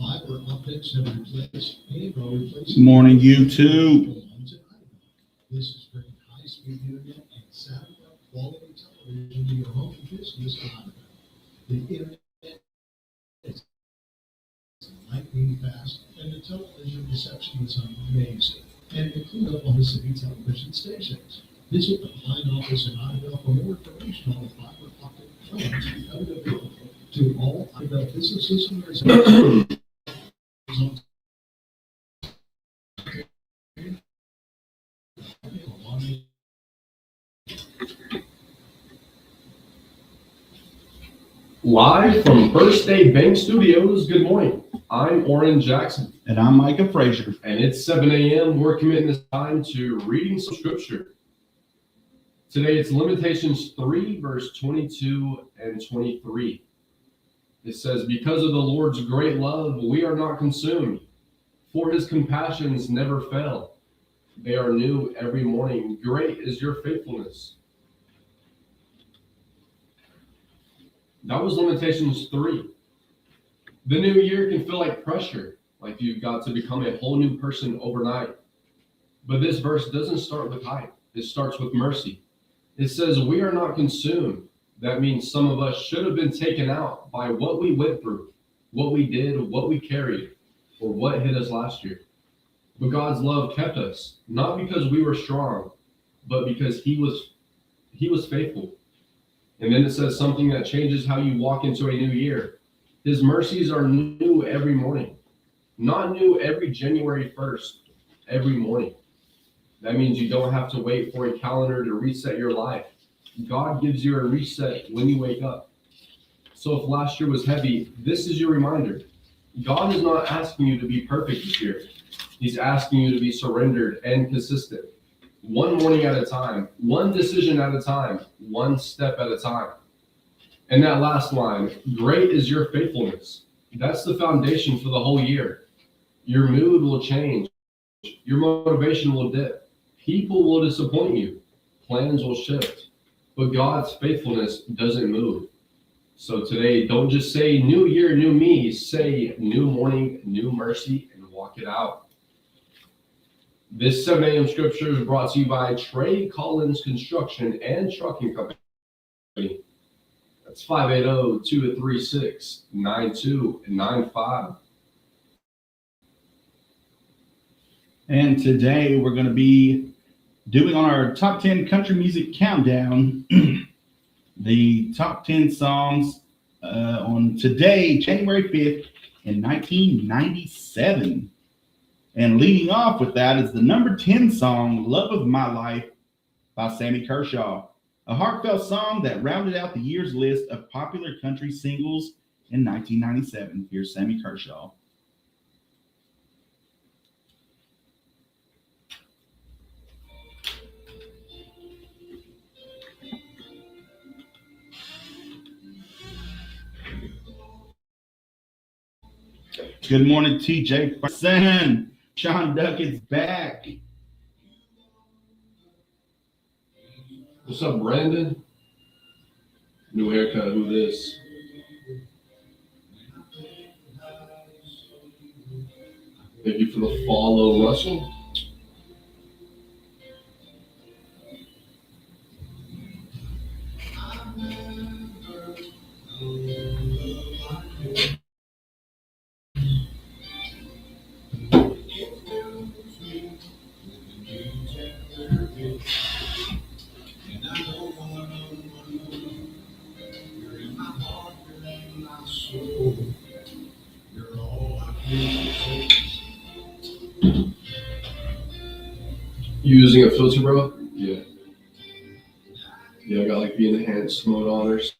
fiber optics have replaced and are replacing. Good morning, YouTube. This is bringing high-speed internet and satellite quality television to your home and business in Idaho. The internet is lightning fast, and the television reception is amazing, and include Oklahoma City television stations. Visit the Pine office in Idaho for more information on the fiber optic plans we have available to all Idaho businesses and residents. Live from First Day Bank Studios, good morning. I'm Oran Jackson. And I'm Micah Frazier. And it's 7 a.m. We're committing this time to reading some scripture. Today it's Lamentations 3, verse 22 and 23. It says, because of the Lord's great love, we are not consumed, for his compassions never fail. They are new every morning. Great is your faithfulness. That was Lamentations 3. The new year can feel like pressure, like you've got to become a whole new person overnight. But this verse doesn't start with hype. It starts with mercy. It says, we are not consumed. That means some of us should have been taken out by what we went through, what we did, what we carried, or what hit us last year. But God's love kept us, not because we were strong, but because he was faithful. And then it says something that changes how you walk into a new year. His mercies are new every morning, not new every January 1st, every morning. That means you don't have to wait for a calendar to reset your life. God gives you a reset when you wake up. So if last year was heavy, this is your reminder. God is not asking you to be perfect this year. He's asking you to be surrendered and consistent. One morning at a time, one decision at a time, one step at a time. And that last line, great is your faithfulness. That's the foundation for the whole year. Your mood will change. Your motivation will dip. People will disappoint you. Plans will shift. But God's faithfulness doesn't move. So today, don't just say new year, new me. Say new morning, new mercy, and walk it out. This 7 a.m. scripture is brought to you by Trey Collins Construction and Trucking Company. That's 580-236-9295. And today we're going to be doing on our top 10 country music countdown, the top 10 songs on today, January 5th in 1997. And leading off with that is the number 10 song, Love of My Life by Sammy Kershaw, a heartfelt song that rounded out the year's list of popular country singles in 1997. Here's Sammy Kershaw. Good morning, TJ Ferguson. Sean Duckett's back. What's up, Brandon? New haircut, who this? Thank you for the follow, Russell. You using a filter, bro? Yeah. Yeah, I got like the enhanced mode on or something.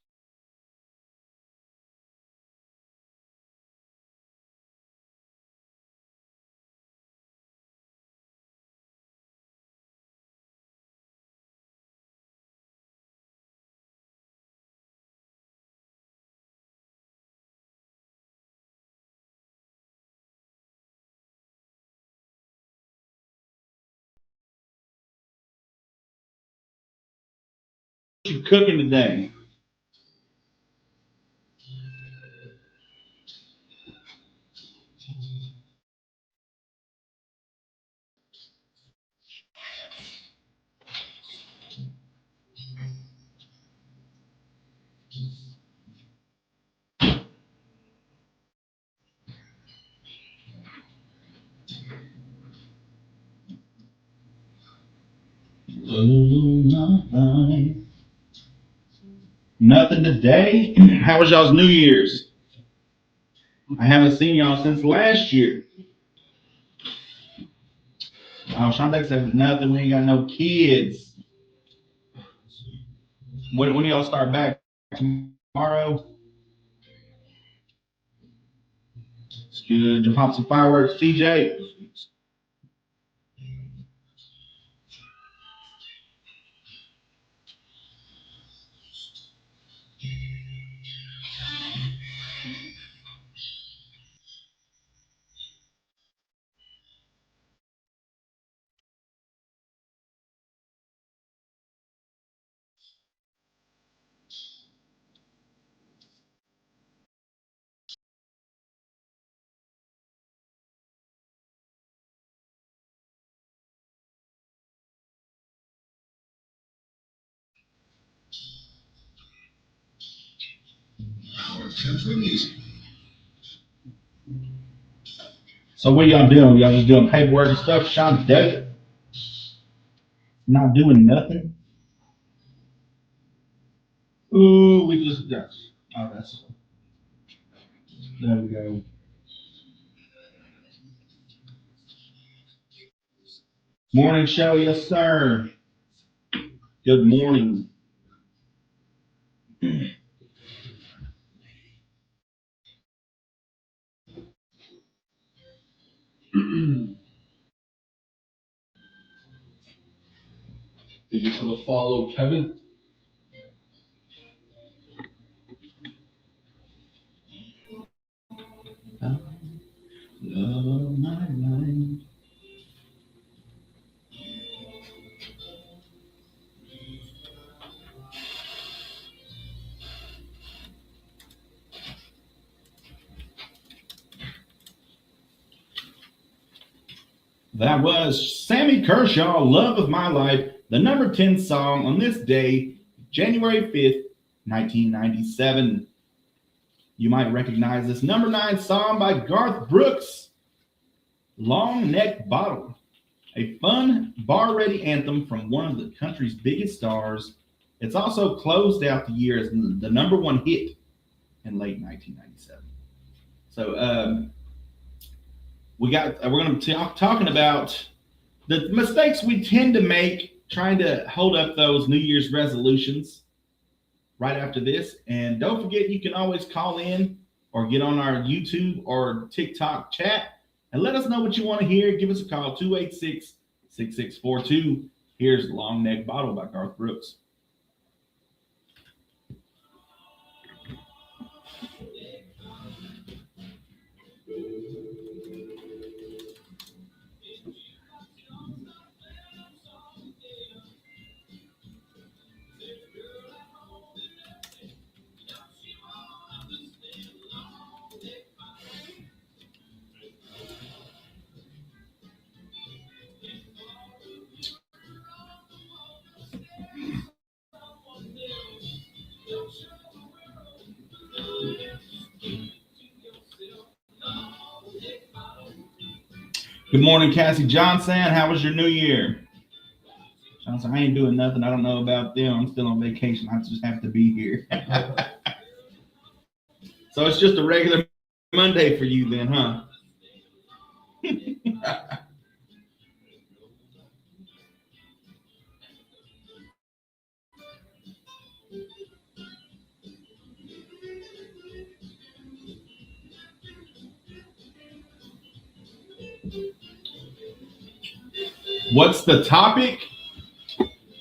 What you cooking today? Nothing today. How was y'all's New Year's? I haven't seen y'all since last year. Oh, Shante said nothing. We ain't got no kids. When do y'all start back? Tomorrow? It's good. To pop some fireworks. TJ. So what y'all doing? Y'all just doing paperwork and stuff? Shante. Not doing nothing? Ooh, we just got. Oh, that's. There we go. Morning show, yes, sir. Good morning. Did you still follow Kevin? Love my life. That was Sammy Kershaw, Love of My Life, the number 10 song on this day, January 5th, 1997. You might recognize this number 9 song by Garth Brooks, Long Neck Bottle, a fun, bar-ready anthem from one of the country's biggest stars. It's also closed out the year as the number 1 hit in late 1997. So we're going to be talking about the mistakes we tend to make trying to hold up those New Year's resolutions right after this. And don't forget, you can always call in or get on our YouTube or TikTok chat and let us know what you want to hear. Give us a call, 286-6642. Here's Long Neck Bottle by Garth Brooks. Good morning, Cassie Johnson. How was your New Year? Johnson, I ain't doing nothing. I don't know about them. I'm still on vacation. I just have to be here. So it's just a regular Monday for you then, huh? What's the topic?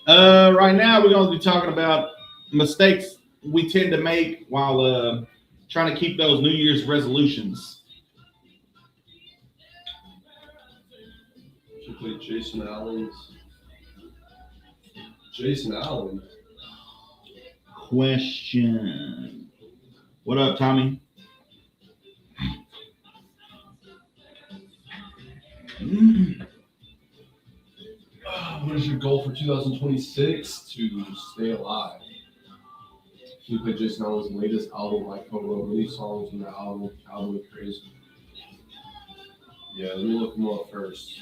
Right now, we're going to be talking about mistakes we tend to make while trying to keep those New Year's resolutions. Should play Jason Allen. Question. What up, Tommy? What is your goal for 2026? To stay alive. You play Jason Allen's latest album. I co-wrote many songs on the album. Album is crazy. Yeah, let me look him up first.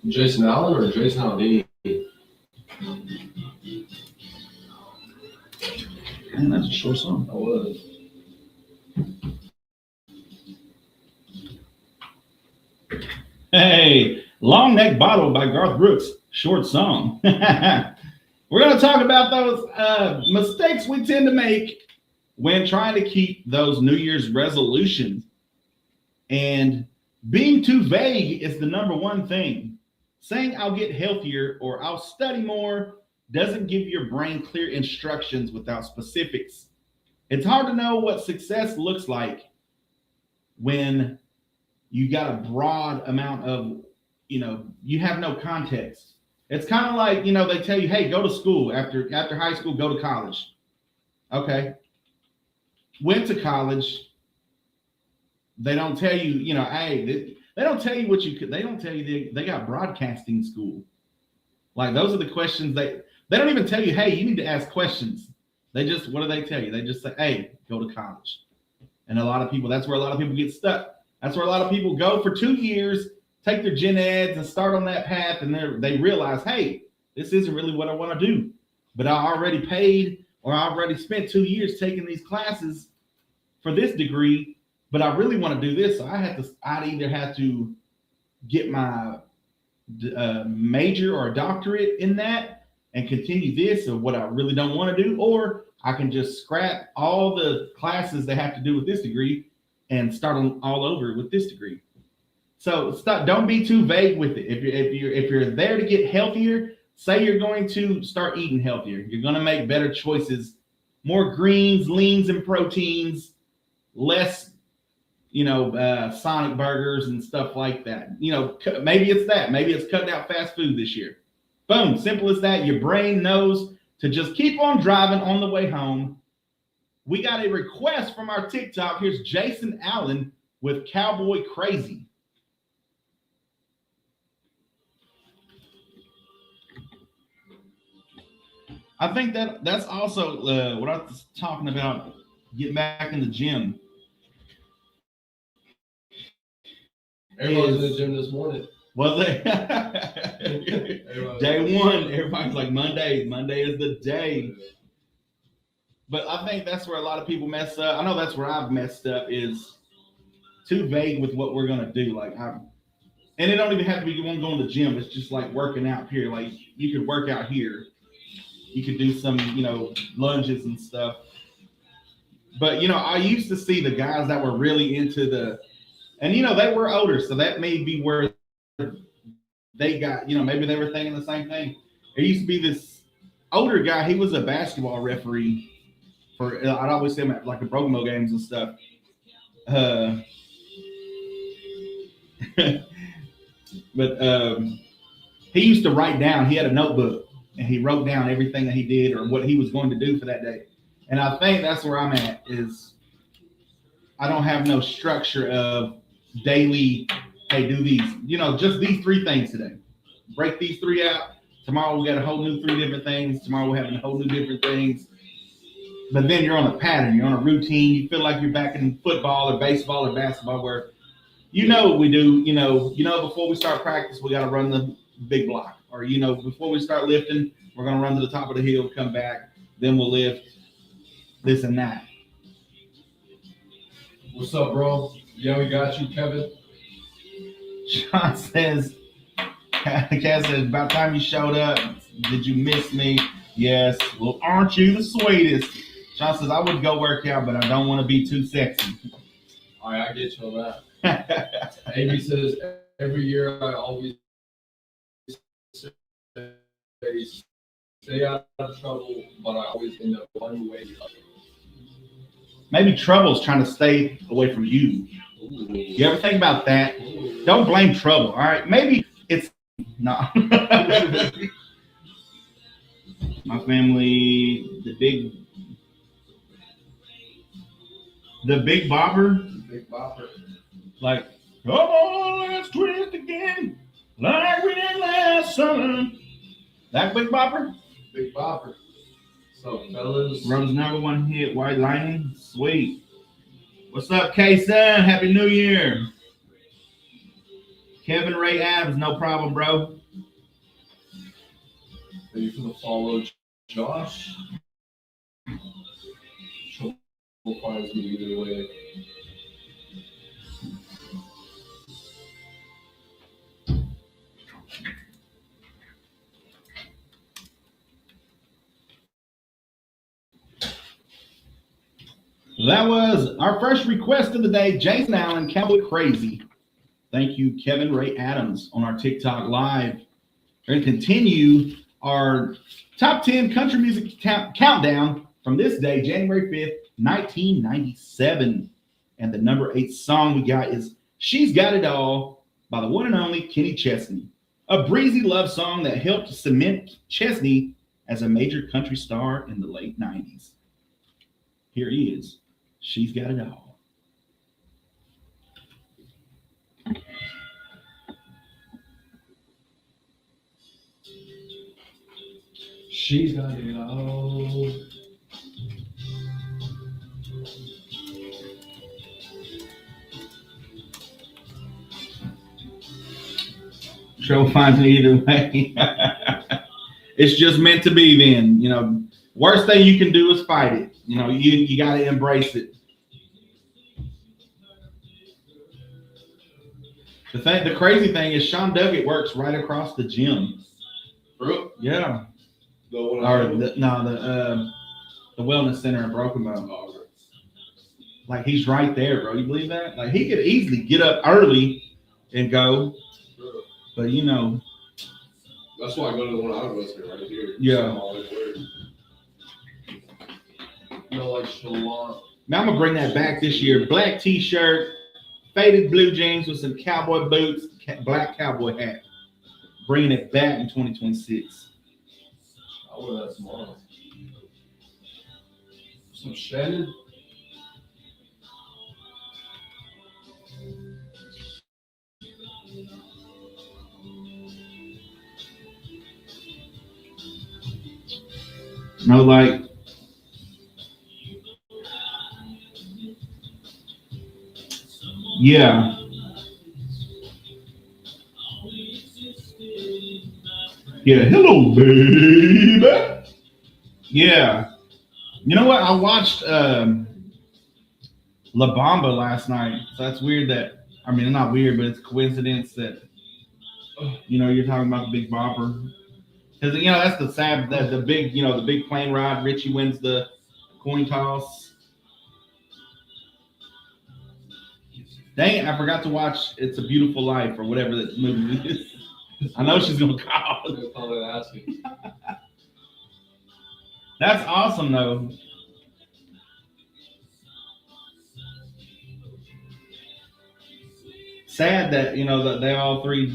Jason Allen or Jason Aldean? Man, that's a short song. That was. Hey, Long Neck Bottle by Garth Brooks. Short song. We're going to talk about those mistakes we tend to make when trying to keep those New Year's resolutions. And being too vague is the number one thing. Saying I'll get healthier or I'll study more doesn't give your brain clear instructions without specifics. It's hard to know what success looks like when you got a broad amount of, you have no context. It's kind of like, they tell you, hey, go to school after high school, go to college. Okay. Went to college. They don't tell you, hey, they don't tell you what you could, they don't tell you they got broadcasting school. Like those are the questions they don't even tell you, hey, you need to ask questions. They just, what do they tell you? They just say, hey, go to college. And a lot of people, that's where a lot of people get stuck. That's where a lot of people go for 2 years, take their gen eds and start on that path. And they realize, hey, this isn't really what I want to do. But I already paid or I already spent 2 years taking these classes for this degree. But I really want to do this. So I'd either have to get my major or doctorate in that and continue this or what I really don't want to do, or I can just scrap all the classes they have to do with this degree and start them all over with this degree. So don't be too vague with it. If you're there to get healthier, say you're going to start eating healthier. You're going to make better choices, more greens, leans, and proteins, less Sonic burgers and stuff like that. Maybe it's that. Maybe it's cutting out fast food this year. Boom, simple as that. Your brain knows to just keep on driving on the way home. We got a request from our TikTok. Here's Jason Allen with Cowboy Crazy. I think that's also what I was talking about, getting back in the gym. Everyone's in the gym this morning. Was they? Day one, everybody's like Monday. Monday is the day. But I think that's where a lot of people mess up. I know that's where I've messed up, is too vague with what we're gonna do. And it don't even have to be you want to go to the gym. It's just like working out here. Like you could work out here. You could do some, lunges and stuff. But I used to see the guys that were really into and they were older, so that may be where they got, maybe they were thinking the same thing. There used to be this older guy. He was a basketball referee I'd always see him at like the Broken games and stuff. But he used to write down. He had a notebook and he wrote down everything that he did or what he was going to do for that day. And I think that's where I'm at, is I don't have no structure of daily, hey, do these, just these 3 things today. Break these 3 out. Tomorrow we got a whole new 3 different things. Tomorrow we're having a whole new different things. But then you're on a pattern, you're on a routine. You feel like you're back in football or baseball or basketball where what we do, before we start practice, we got to run the big block. Or, before we start lifting, we're going to run to the top of the hill, come back, then we'll lift this and that. What's up, bro? Yeah, we got you, Kevin. Sean says, Cass says, about time you showed up. Did you miss me? Yes. Well, aren't you the sweetest? Sean says, I would go work out, but I don't want to be too sexy. All right, I get you on that. Amy says, every year I always say, stay out of trouble, but I always end up one way. Maybe trouble's trying to stay away from you. Ooh. You ever think about that? Ooh. Don't blame trouble, all right? Maybe it's not. My family, the big bopper. The big bopper. Like, come on, let's twist again, like we did last summer. That big bopper? Big bopper. So, fellas. Rose #1 hit, White Lightning. Sweet. What's up, K-Son? Happy New Year. Kevin Ray Adams, no problem, bro. Thank you for the follow, Josh. Trouble finds me either way. That was our first request of the day, Jason Allen, Cowboy Crazy. Thank you, Kevin Ray Adams, on our TikTok Live. We're going to continue our top 10 country music countdown from this day, January 5th, 1997. And the number 8 song we got is She's Got It All by the one and only Kenny Chesney. A breezy love song that helped cement Chesney as a major country star in the late 90s. Here he is. She's Got It All. She's got it all. Trouble finds me either way. It's just meant to be then. You know, worst thing you can do is fight it. You know, you got to embrace it. The crazy thing is Sean Duggett works right across the gym. Yeah. The wellness center in Broken Bow. Like he's right there, bro. You believe that? Like he could easily get up early and go. But you know. That's why I go to the one I was here right here. Yeah. No, like Shalon. Now I'm gonna bring that back this year. Black t-shirt, faded blue jeans with some cowboy boots, black cowboy hat. Bringing it back in 2026. I'll wear that tomorrow. Some Shannon. No, like yeah. Yeah, hello, baby. Yeah. You know what? I watched La Bamba last night. So that's weird that, I mean, not weird, but it's a coincidence that, you know, you're talking about the Big Bopper. Because, you know, that's the sad, the big, you know, the big plane ride. Richie wins the coin toss. Dang it, I forgot to watch It's a Beautiful Life or whatever that movie is. I know she's going to call. I'm probably asking. That's awesome, though. Sad that, you know, that they all three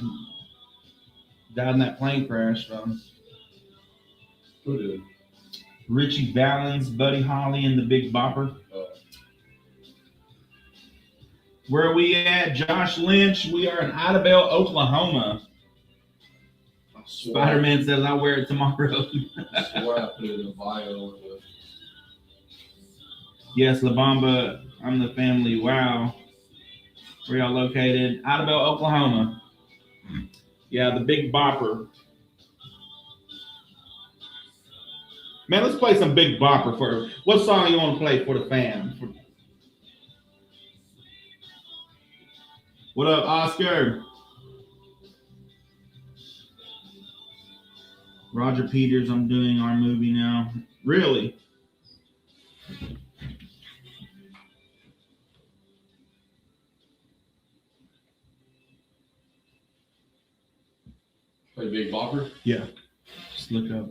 died in that plane crash. Who did? Richie Valens, Buddy Holly, and the Big Bopper. Where are we at? Josh Lynch. We are in Idabel, Oklahoma. Spider-Man says I'll wear it tomorrow. I swear I put it in a bio. Yes, La Bamba. I'm the family. Wow. Where y'all located? Idabel, Oklahoma. Yeah, the Big Bopper. Man, let's play some Big Bopper for what song you want to play for the fam? What up, Oscar? Roger Peters, I'm doing our movie now. Really? Play Big Bopper? Yeah. Just look up.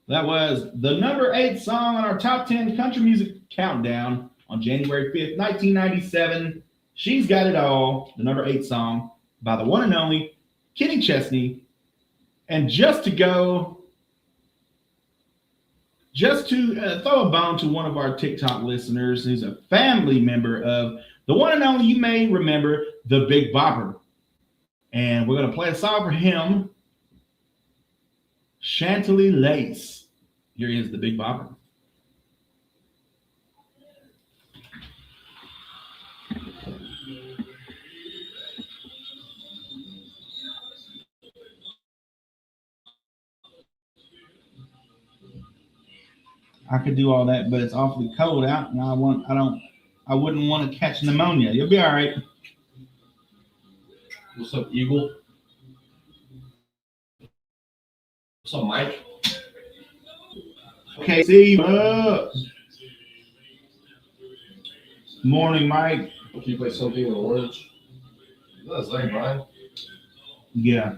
That was the number 8 song on our top 10 country music countdown on January 5th, 1997. She's Got It All, the number 8 song by the one and only Kenny Chesney. And just to throw a bone to one of our TikTok listeners who's a family member of the one and only, you may remember, the Big Bopper. And we're going to play a song for him, Chantilly Lace. Here is the Big Bopper. I could do all that, but it's awfully cold out, and I wouldn't want to catch pneumonia. You'll be all right. What's up, Eagle? What's up, Mike? Okay, see you up. Morning, Mike. Can you play something in orange? That's like Brian. Yeah.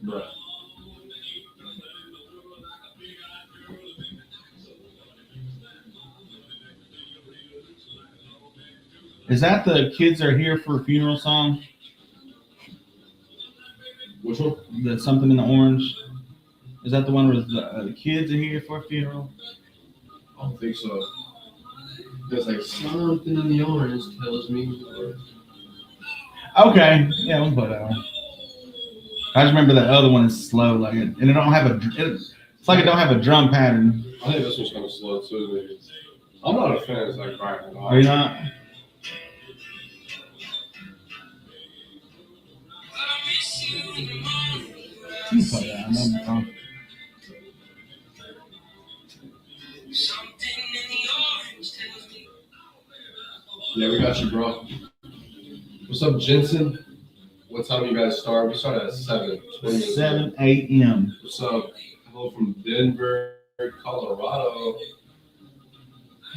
Bruh. Is that the Kids Are Here for a Funeral song? Which one? The Something in the Orange? Is that the one where the kids are here for a funeral? I don't think so. There's like something in the orange tells me. Okay. Yeah, we'll put that one. I just remember the other one is slow, like it, and it don't have it's like it don't have a drum pattern. I think this one's kind of slow too. Maybe. I'm not a fan of like Brian at all. Are you not? You can play that. I know the song. Yeah, we got you, bro. What's up, Jensen? What time you guys start? We start at 7. 7 a.m. What's up? Hello from Denver, Colorado.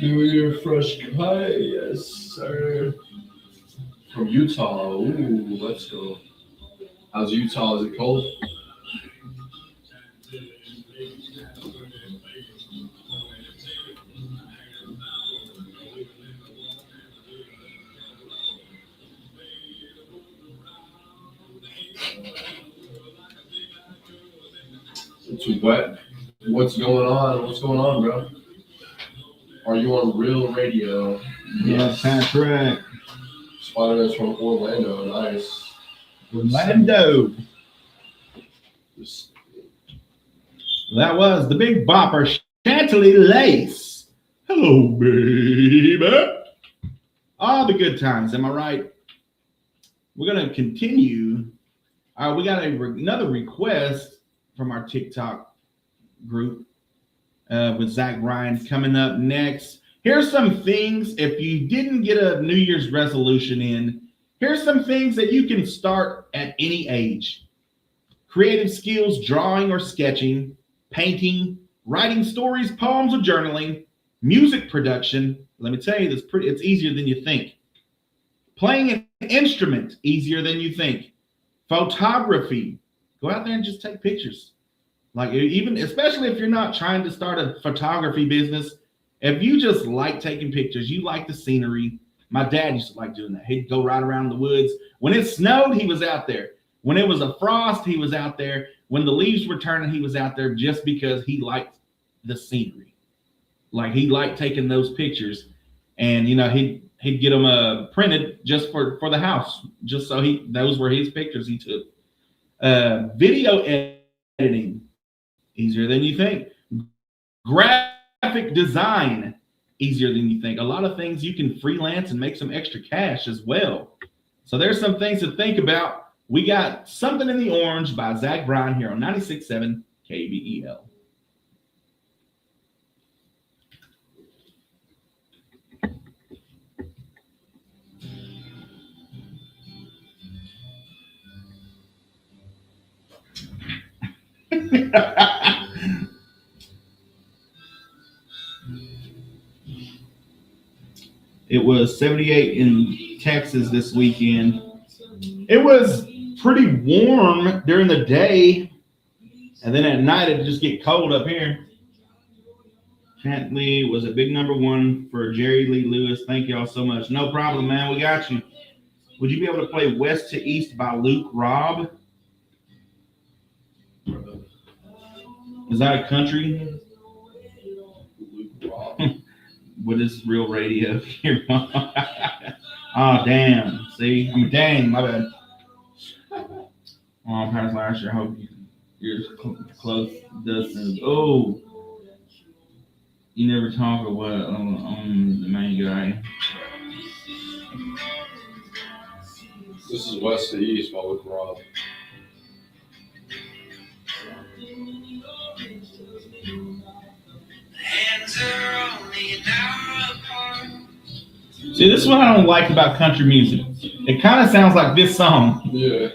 New Year fresh pie, yes, sir. From Utah. Ooh, let's go. How's Utah? Is it cold? It's wet. What's going on? What's going on, bro? Are you on real radio? Yeah, Patrick. Spider-Man's from Orlando. Nice. Orlando. That was the Big Bopper, Chantilly Lace. Hello, baby. All the good times, am I right? We're going to continue. We got another request from our TikTok group with Zach Bryan coming up next. Here's some things, if you didn't get a New Year's resolution in, here's some things that you can start at any age. Creative skills, drawing or sketching, painting, writing stories, poems, or journaling, music production. Let me tell you, it's easier than you think. Playing an instrument, easier than you think. Photography, go out there and just take pictures. Like, even, especially if you're not trying to start a photography business, if you just like taking pictures, you like the scenery. My dad used to like doing that. He'd go right around the woods. When it snowed, he was out there. When it was a frost, he was out there. When the leaves were turning, he was out there just because he liked the scenery. Like, he liked taking those pictures, and he'd get them printed just for the house, just so those were his pictures he took. Video editing, easier than you think. Graphic design, easier than you think. A lot of things you can freelance and make some extra cash as well. So there's some things to think about. We got Something in the Orange by Zach Bryan here on 96.7 KBEL. It was 78 in Texas this weekend. It was pretty warm during the day, and then at night it just get cold up here. Chantley was a big number one for Jerry Lee Lewis. Thank y'all so much. No problem, man. We got you. Would you be able to play West to East by Luke Robb? Is that a country? Luke Robb. With this real radio here. Oh, damn. See? Dang, my bad. Oh, past last year. I hope you're close. Dustin. Oh. You never talk or what on the main guy. This is West to East by Luke Robb. See, this is what I don't like about country music. It kind of sounds like this song, Yeah.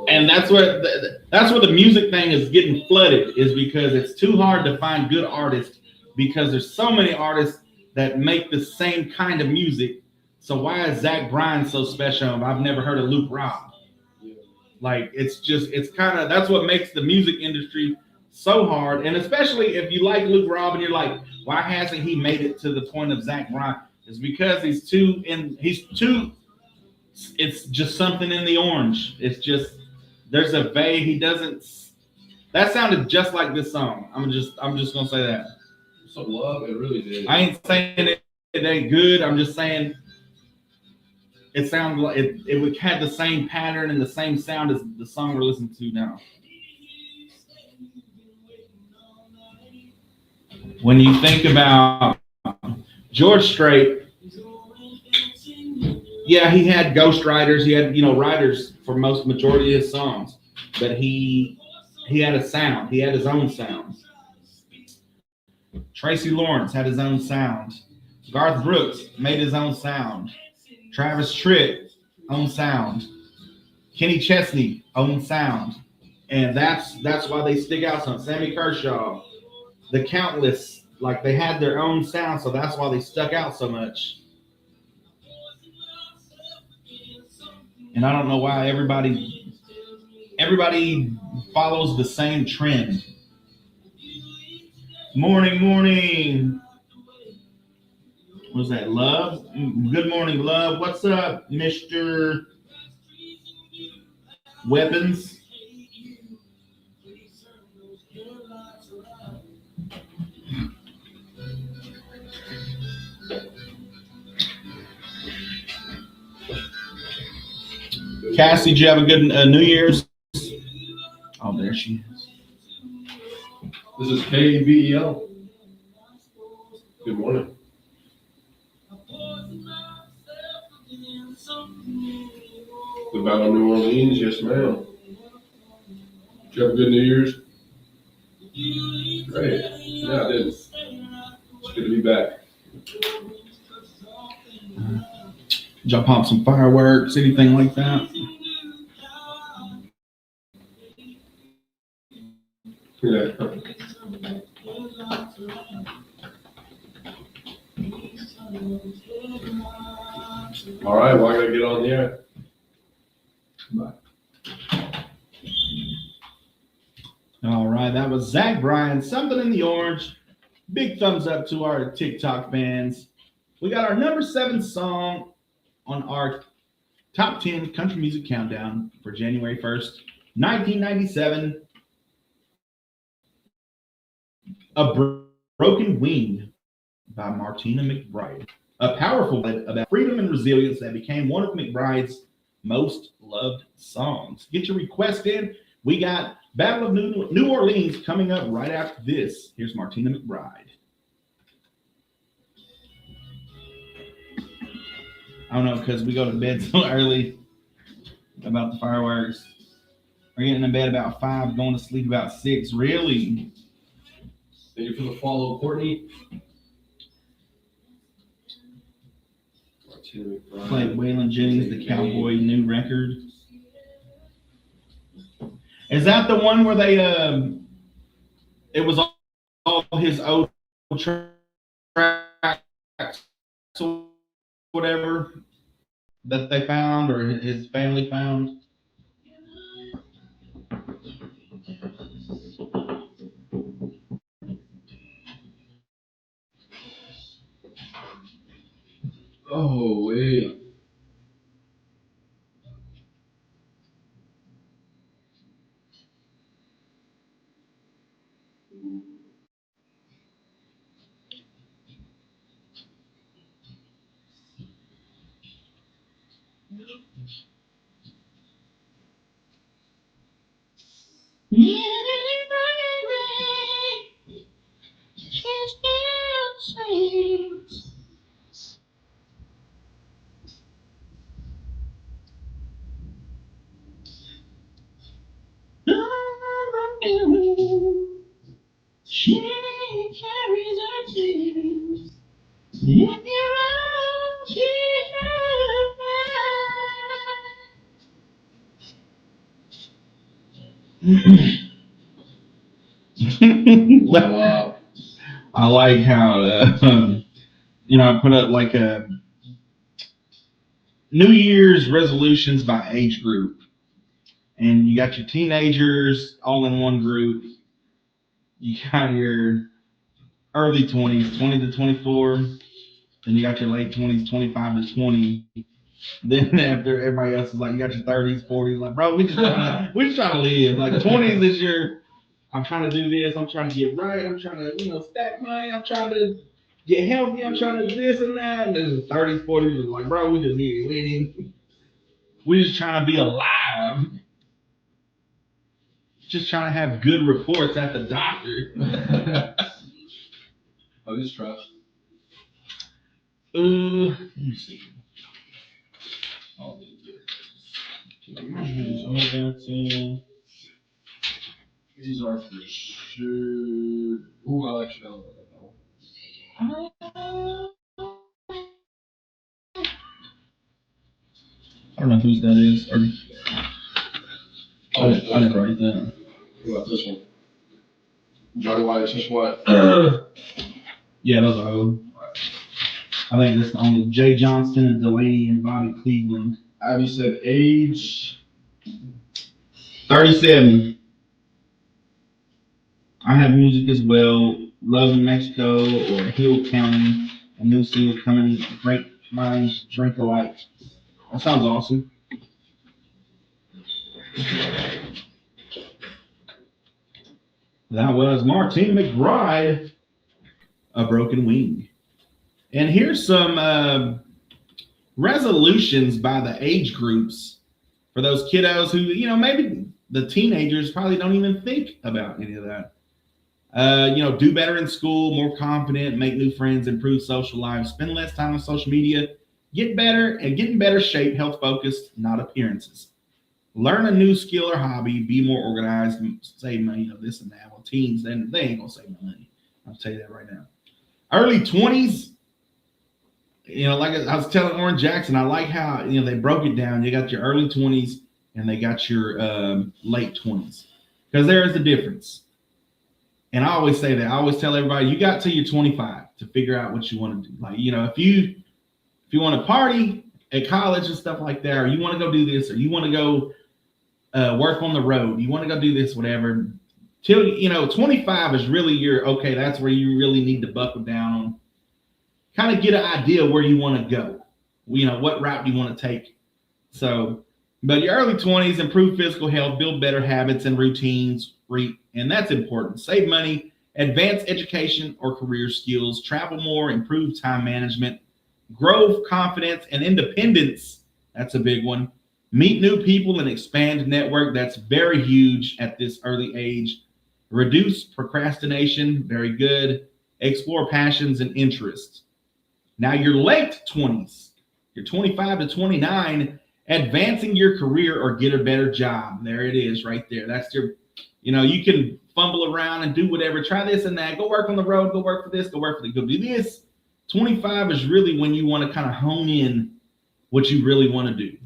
and that's what the music thing is getting flooded. Is because it's too hard to find good artists because there's so many artists that make the same kind of music. So why is Zach Bryan so special? I've never heard of Luke Robb. Like it's kind of that's what makes the music industry so hard, and especially if you like Luke Robb and you're like, why hasn't he made it to the point of Zach Bryan? It's because he's too. It's just something in the orange. It's just there's a vague. He doesn't. That sounded just like this song. I'm just gonna say that. So love, it really did. I ain't saying it ain't good. I'm just saying it sounded like it would had the same pattern and the same sound as the song we're listening to now. When you think about George Strait, yeah, he had ghostwriters. He had writers for most majority of his songs, but he had a sound. He had his own sound. Tracy Lawrence had his own sound. Garth Brooks made his own sound. Travis Tritt, own sound. Kenny Chesney, own sound. And that's why they stick out some. Sammy Kershaw, the Countless, like they had their own sound, so that's why they stuck out so much. And I don't know why everybody follows the same trend. Morning. What was that, Love? Good morning, Love. What's up, Mr. Weapons? Cassie, did you have a good New Year's? Oh, there she is. This is KBEL. Good morning. The Battle of New Orleans, yes, ma'am. Did you have a good New Year's? Great. Yeah, I did. It's good to be back. Did y'all pop some fireworks, anything like that? Yeah. All right, well, I gotta get on the air. Bye. All right, that was Zach Bryan, Something in the Orange. Big thumbs up to our TikTok fans. We got our number 7 song on our top 10 country music countdown for January 1st, 1997. Broken Wing by Martina McBride. A powerful ballad about freedom and resilience that became one of McBride's most loved songs. Get your request in. We got Battle of New Orleans coming up right after this. Here's Martina McBride. I don't know, because we go to bed so early about the fireworks. We're getting in bed about 5, going to sleep about 6. Really? Thank you for the follow, Courtney. Played Waylon Jennings, the Cowboy new record. Is that the one where they it was all his old tracks or whatever that they found or his family found? Oh, wait. She carries her tears in your eyes. Wow. I like how I put up like a New Year's resolutions by age group, and you got your teenagers all in one group. You got your early 20s, 20 to 24. Then you got your late 20s, 25 to 20. Then after everybody else is like, you got your 30s, 40s. Like, bro, we just trying to live. Like 20s is your, I'm trying to do this. I'm trying to get right. I'm trying to, stack money. I'm trying to get healthy. I'm trying to this and that. And then the 30s, 40s is like, bro, we just need winning. We just trying to be alive. Just trying to have good reports at the doctor. Oh, this trash. Let me see. These are for sure. Ooh, I actually don't know. I don't know whose that is. Oh, I didn't write that. What about this one? Johnny White, just what? Yeah, those are old. I think that's only Jay Johnston and Delaney and Bobby Cleveland. Abby said age 37. I have music as well. Love in Mexico or Hill County. A new single coming. Great minds drink alike. That sounds awesome. That was Martine McBride, A Broken Wing. And here's some resolutions by the age groups for those kiddos who, maybe the teenagers probably don't even think about any of that. Do better in school, more confident, make new friends, improve social life, spend less time on social media, get better and get in better shape, health focused, not appearances. Learn a new skill or hobby, be more organized, save money, this and that. Well, teens, they ain't gonna save no money. I'll tell you that right now. Early 20s, like I was telling Oran Jackson, I like how they broke it down. You got your early 20s and they got your late 20s, because there is a difference. And I always say that. I always tell everybody, you got till you're 25 to figure out what you want to do. Like, if you want to party at college and stuff like that, or you want to go do this, or you want to go work on the road, you want to go do this, whatever. Till 25 is really okay. That's where you really need to buckle down on, kind of get an idea where you want to go. What route you want to take. So, but your early 20s, improve physical health, build better habits and routines, and that's important. Save money, advance education or career skills, travel more, improve time management, grow confidence and independence. That's a big one. Meet new people and expand network. That's very huge at this early age. Reduce procrastination. Very good. Explore passions and interests. Now, your late 20s, your 25 to 29, advancing your career or get a better job. There it is right there. That's your, you can fumble around and do whatever. Try this and that. Go work on the road. Go work for this. Go work for the, go do this. 25 is really when you want to kind of hone in what you really want to do.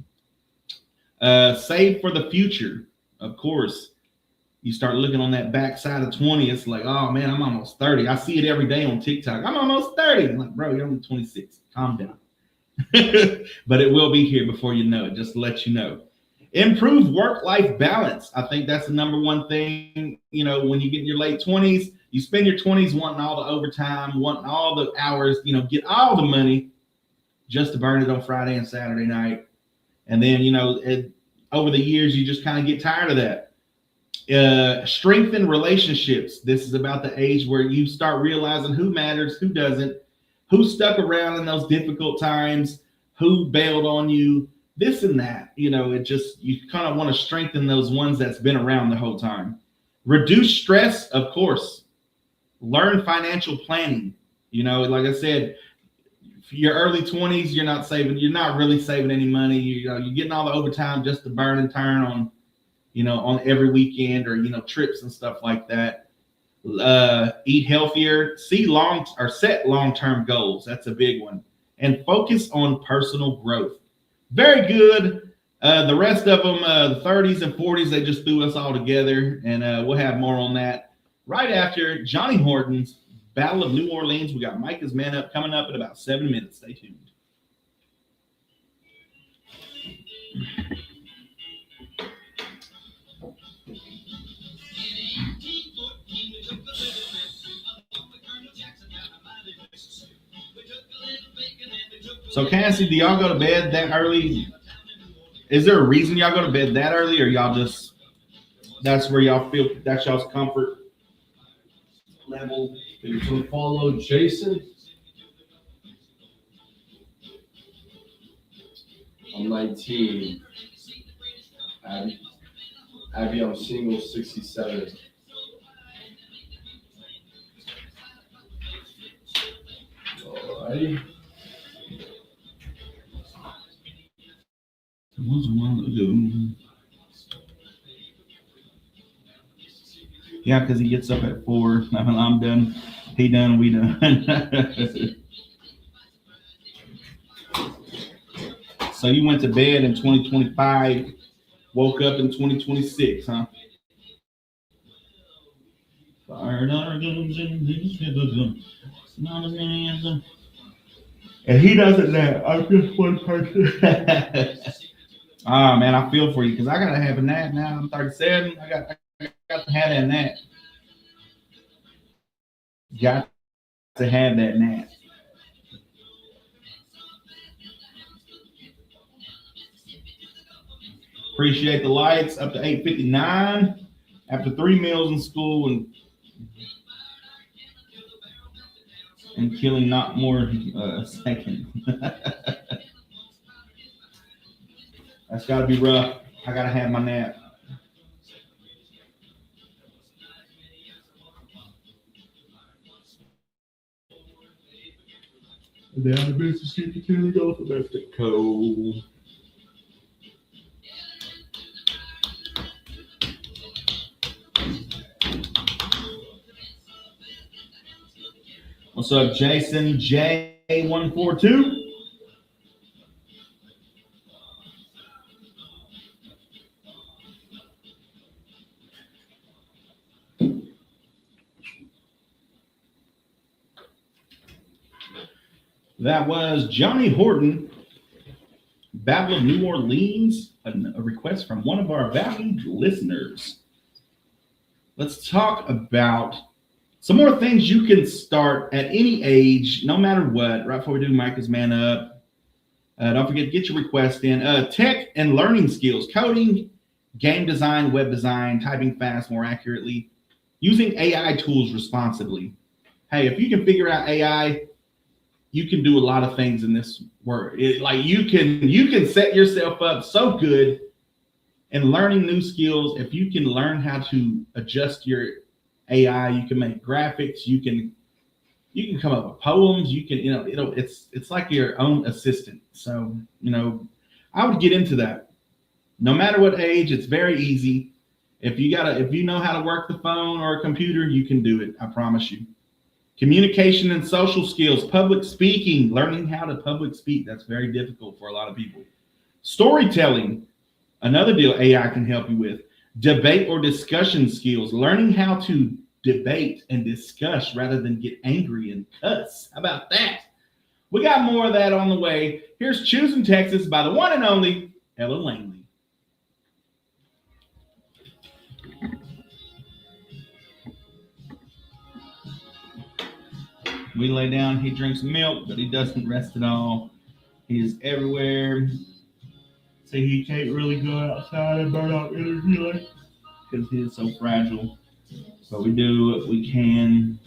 Save for the future. Of course, you start looking on that backside of 20. It's like, oh man, I'm almost 30. I see it every day on TikTok. I'm almost 30. I'm like, bro, you're only 26. Calm down. But it will be here before you know it, just to let you know. Improve work-life balance. I think that's the number one thing. When you get in your late 20s, you spend your 20s wanting all the overtime, wanting all the hours, get all the money just to burn it on Friday and Saturday night. And then, over the years, you just kind of get tired of that. Strengthen relationships. This is about the age where you start realizing who matters, who doesn't, who stuck around in those difficult times, who bailed on you, this and that. You kind of want to strengthen those ones that's been around the whole time. Reduce stress, of course. Learn financial planning. Like I said, for your early 20s, you're not really saving any money. You're getting all the overtime just to burn and turn on, on every weekend or, trips and stuff like that. Eat healthier, set long-term goals. That's a big one. And focus on personal growth. Very good. The rest of them, the 30s and 40s, they just threw us all together, and we'll have more on that right after Johnny Horton's Battle of New Orleans. We got Micah's Man Up coming up in about 7 minutes. Stay tuned. So, Cassie, do y'all go to bed that early? Is there a reason y'all go to bed that early, or y'all just, that's where y'all feel, that's y'all's comfort level? To follow Jason. I'm 19. Abby, I'm single, 67. Alrighty. Yeah, because he gets up at 4. I'm done. He done. We done. So you went to bed in 2025, woke up in 2026, huh? And he doesn't know. I'm just one person. Ah, man, I feel for you because I gotta have a nap now. I'm 37. I got to have that nap. Got to have that nap. Appreciate the likes up to 8:59 after 3 meals in school and killing not more second. That's got to be rough. I got to have my nap. Down to Mississippi to the Gulf of Mexico. What's up, Jason J142? That was Johnny Horton, Battle of New Orleans, a request from one of our valued listeners. Let's talk about some more things you can start at any age, no matter what. Right before we do Micah's Man Up, don't forget to get your request in. Tech and learning skills, coding, game design, web design, typing fast, more accurately, using AI tools responsibly. Hey, if you can figure out AI, you can do a lot of things in this world. You can set yourself up so good in learning new skills. If you can learn how to adjust your AI, you can make graphics, you can come up with poems, you can, it's like your own assistant. So, I would get into that. No matter what age, it's very easy. If you know how to work the phone or a computer, you can do it. I promise you. Communication and social skills, public speaking, learning how to public speak. That's very difficult for a lot of people. Storytelling, another deal AI can help you with. Debate or discussion skills, learning how to debate and discuss rather than get angry and cuss. How about that? We got more of that on the way. Here's Choosing Texas by the one and only Ella Langley. We lay down, he drinks milk, but he doesn't rest at all. He is everywhere. So he can't really go outside and burn out energy because he is so fragile. But we do what we can.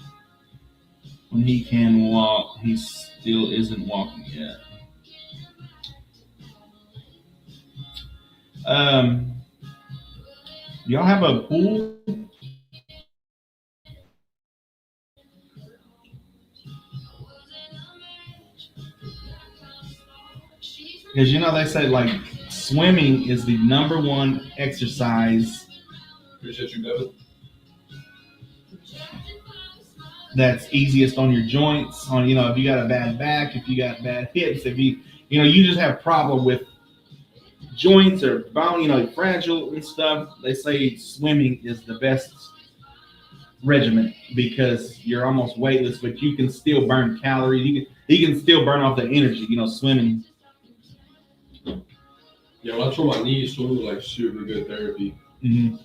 When he can walk, he still isn't walking yet. Y'all have a pool? Because they say swimming is the number one exercise. Appreciate you, David. That's easiest on your joints. On if you got a bad back, if you got bad hips, if you just have problem with joints are bone, fragile and stuff, they say swimming is the best regimen because you're almost weightless, but you can still burn calories. You can still burn off the energy, swimming. Yeah, when I tore my knees, swimming was like super good therapy. Mm-hmm.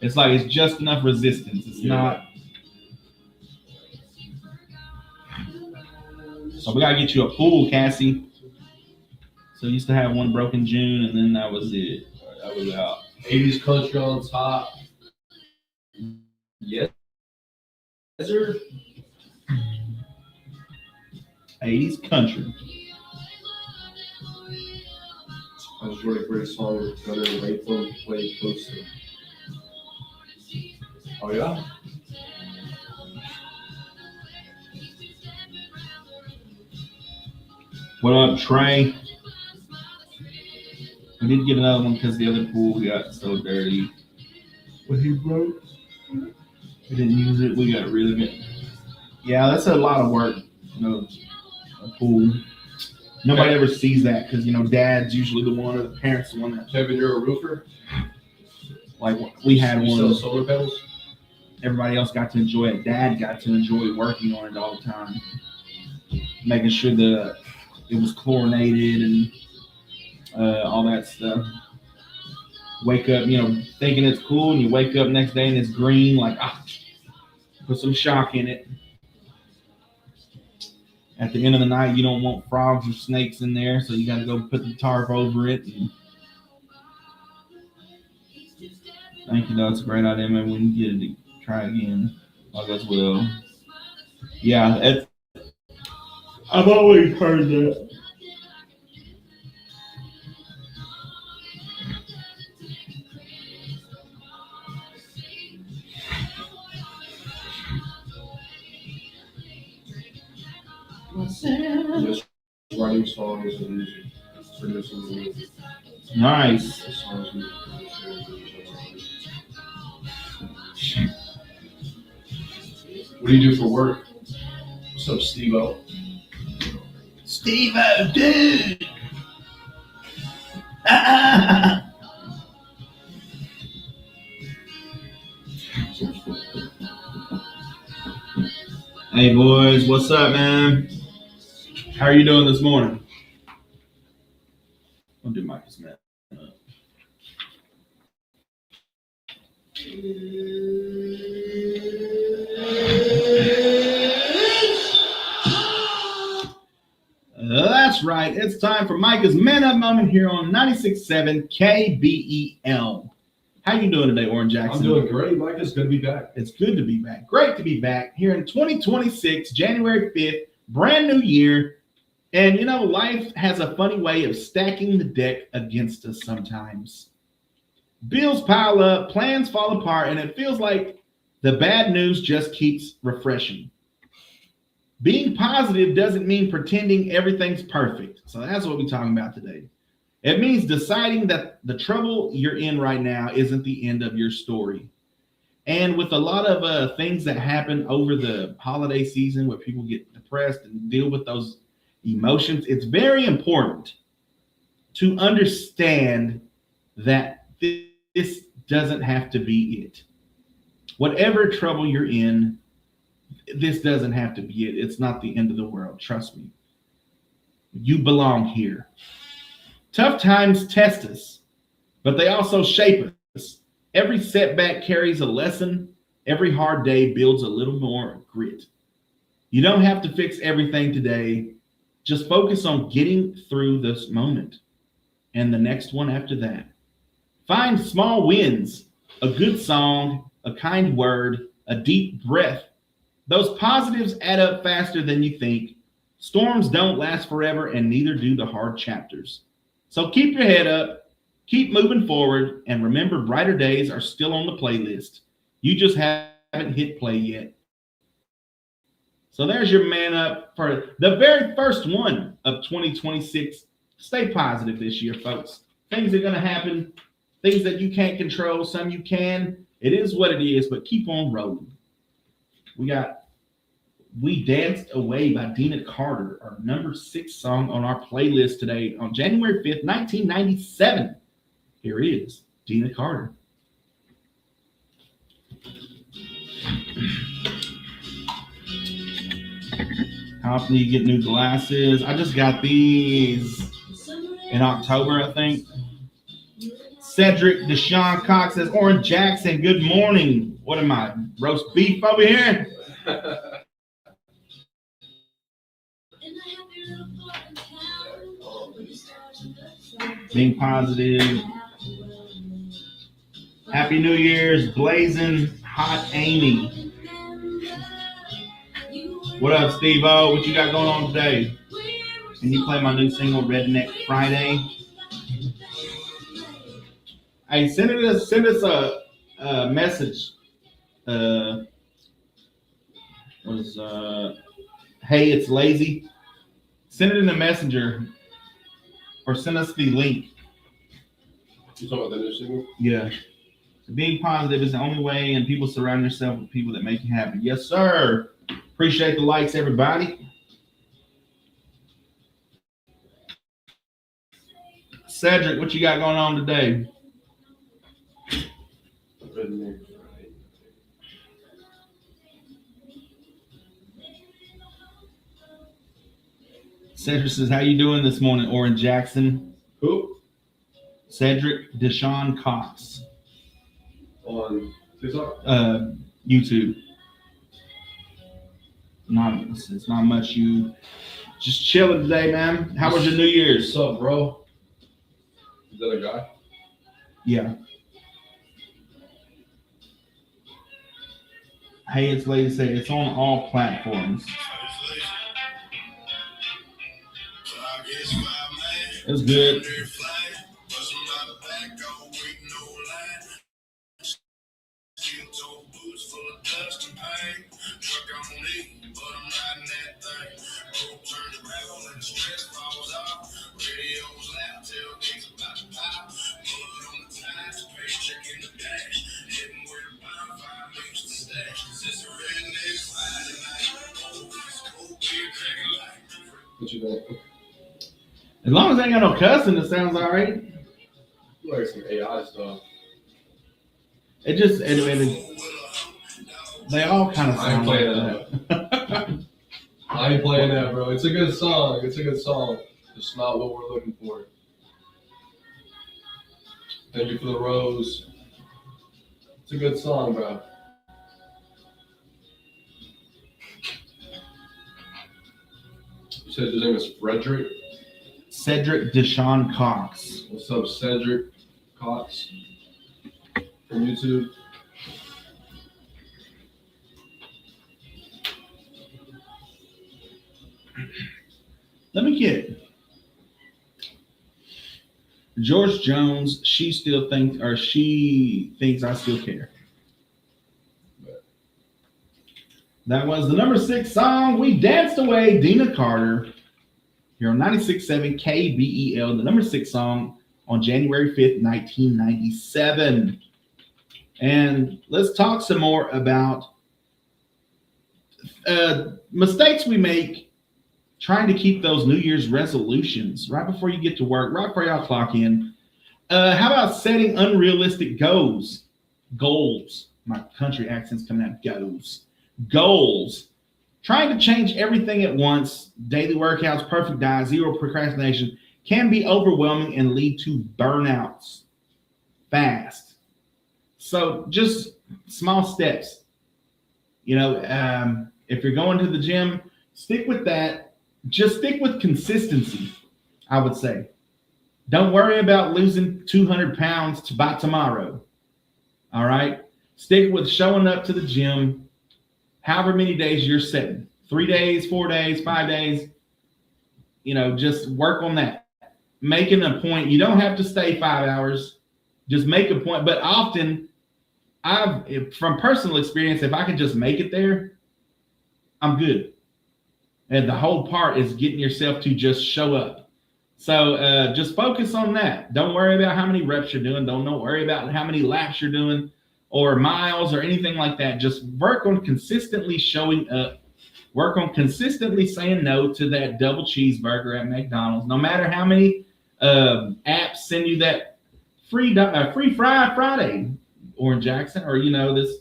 It's like it's just enough resistance. It's not. So we gotta get you a pool, Cassie. So I used to have one broke in June, and then that was it. That was out. 80s country on top. Yes, sir. 80s country. I just wrote a great song with Gunner and Latham played close to. Oh yeah. What up, Trey? I did get another one because the other pool got so dirty. But he broke. We didn't use it. We got really good. Yeah, that's a lot of work. A pool. Nobody ever sees that because Dad's usually the one, or the parents the one that. Kevin, you're a roofer. Like we had You one. sell solar panels. Everybody else got to enjoy it. Dad got to enjoy working on it all the time, making sure that it was chlorinated and all that stuff. Wake up, thinking it's cool, and you wake up next day and it's green. Like, put some shock in it. At the end of the night, you don't want frogs or snakes in there, so you got to go put the tarp over it. And thank you, though. It's a great idea. Maybe we can get it. Try again. All goes well. Yeah, I've always heard that. Just writing songs and producing music. Nice. What do you do for work? What's up, Steve-O? Steve-O, dude. Hey, boys. What's up, man? How are you doing this morning? I'll do Micah's man. That's right. It's time for Micah's Man Up Moment here on 96.7 KBEL. How you doing today, Oran Jackson? I'm doing great, Micah. It's good to be back. It's good to be back. Great to be back here in 2026, January 5th, brand new year. And, life has a funny way of stacking the deck against us sometimes. Bills pile up, plans fall apart, and it feels like the bad news just keeps refreshing. Being positive doesn't mean pretending everything's perfect. So that's what we're talking about today. It means deciding that the trouble you're in right now isn't the end of your story. And with a lot of things that happen over the holiday season where people get depressed and deal with those emotions, it's very important to understand that this doesn't have to be it. Whatever trouble you're in, this doesn't have to be it. It's not the end of the world. Trust me. You belong here. Tough times test us, but they also shape us. Every setback carries a lesson. Every hard day builds a little more grit. You don't have to fix everything today. Just focus on getting through this moment and the next one after that. Find small wins, a good song, a kind word, a deep breath. Those positives add up faster than you think. Storms don't last forever, and neither do the hard chapters. So keep your head up, keep moving forward, and remember, brighter days are still on the playlist. You just haven't hit play yet. So there's your man up for the very first one of 2026. Stay positive this year, folks. Things are going to happen, things that you can't control, some you can. It is what it is, but keep on rolling. We Danced Away by Dina Carter, our number 6 song on our playlist today on January 5th, 1997. Here he is, Dina Carter. How often do you get new glasses? I just got these in October, I think. Cedric Deshaun Cox says, Oran Jackson, good morning. What am I, roast beef over here? Being positive. Happy New Year's, blazing hot Amy. What up, Steve-O? What you got going on today? Can you play my new single, Redneck Friday? Hey, send us a message. Hey, it's lazy. Send it in the messenger or send us the link. You talking about the new single? Yeah. Being positive is the only way, and people surround yourself with people that make you happy. Yes, sir. Appreciate the likes, everybody. Cedric, what you got going on today? Cedric says, how you doing this morning, Oran Jackson? Who? Cedric Deshaun Cox. On TikTok? YouTube. It's not much. You just chilling today, man. How was your New Year's? What's up, bro? Is that a guy? Yeah. Hey, it's late to say it's on all platforms. It was good. What you doing? As long as I ain't got no cussing, it sounds all right. You like some AI stuff. They all kind of sound like that. I ain't playing that, bro. It's a good song. It's not what we're looking for. Thank you for the rose. It's a good song, bro. You said his name is Frederick? Cedric Deshaun Cox. What's up, Cedric Cox? From YouTube. Let me get George Jones. She thinks I still care. That was the number 6 song. We danced away. Dina Carter. Here on 96.7 KBEL, the number 6 song on January 5th, 1997. And let's talk some more about mistakes we make trying to keep those New Year's resolutions right before you get to work, right before y'all clock in. How about setting unrealistic goals? My country accent's coming out. Goals. Trying to change everything at once, daily workouts, perfect diet, zero procrastination, can be overwhelming and lead to burnouts fast. So just small steps. If you're going to the gym, stick with that. Just stick with consistency, I would say. Don't worry about losing 200 pounds by tomorrow. All right? Stick with showing up to the gym however many days you're setting. 3 days, 4 days, 5 days. Just work on that. Making a point. You don't have to stay 5 hours. Just make a point. But often, from personal experience, if I can just make it there, I'm good. And the whole part is getting yourself to just show up. So just focus on that. Don't worry about how many reps you're doing. Don't worry about how many laps you're doing or miles or anything like that. Just work on consistently showing up. Work on consistently saying no to that double cheeseburger at McDonald's. No matter how many apps send you that free Friday, Oran Jackson, or this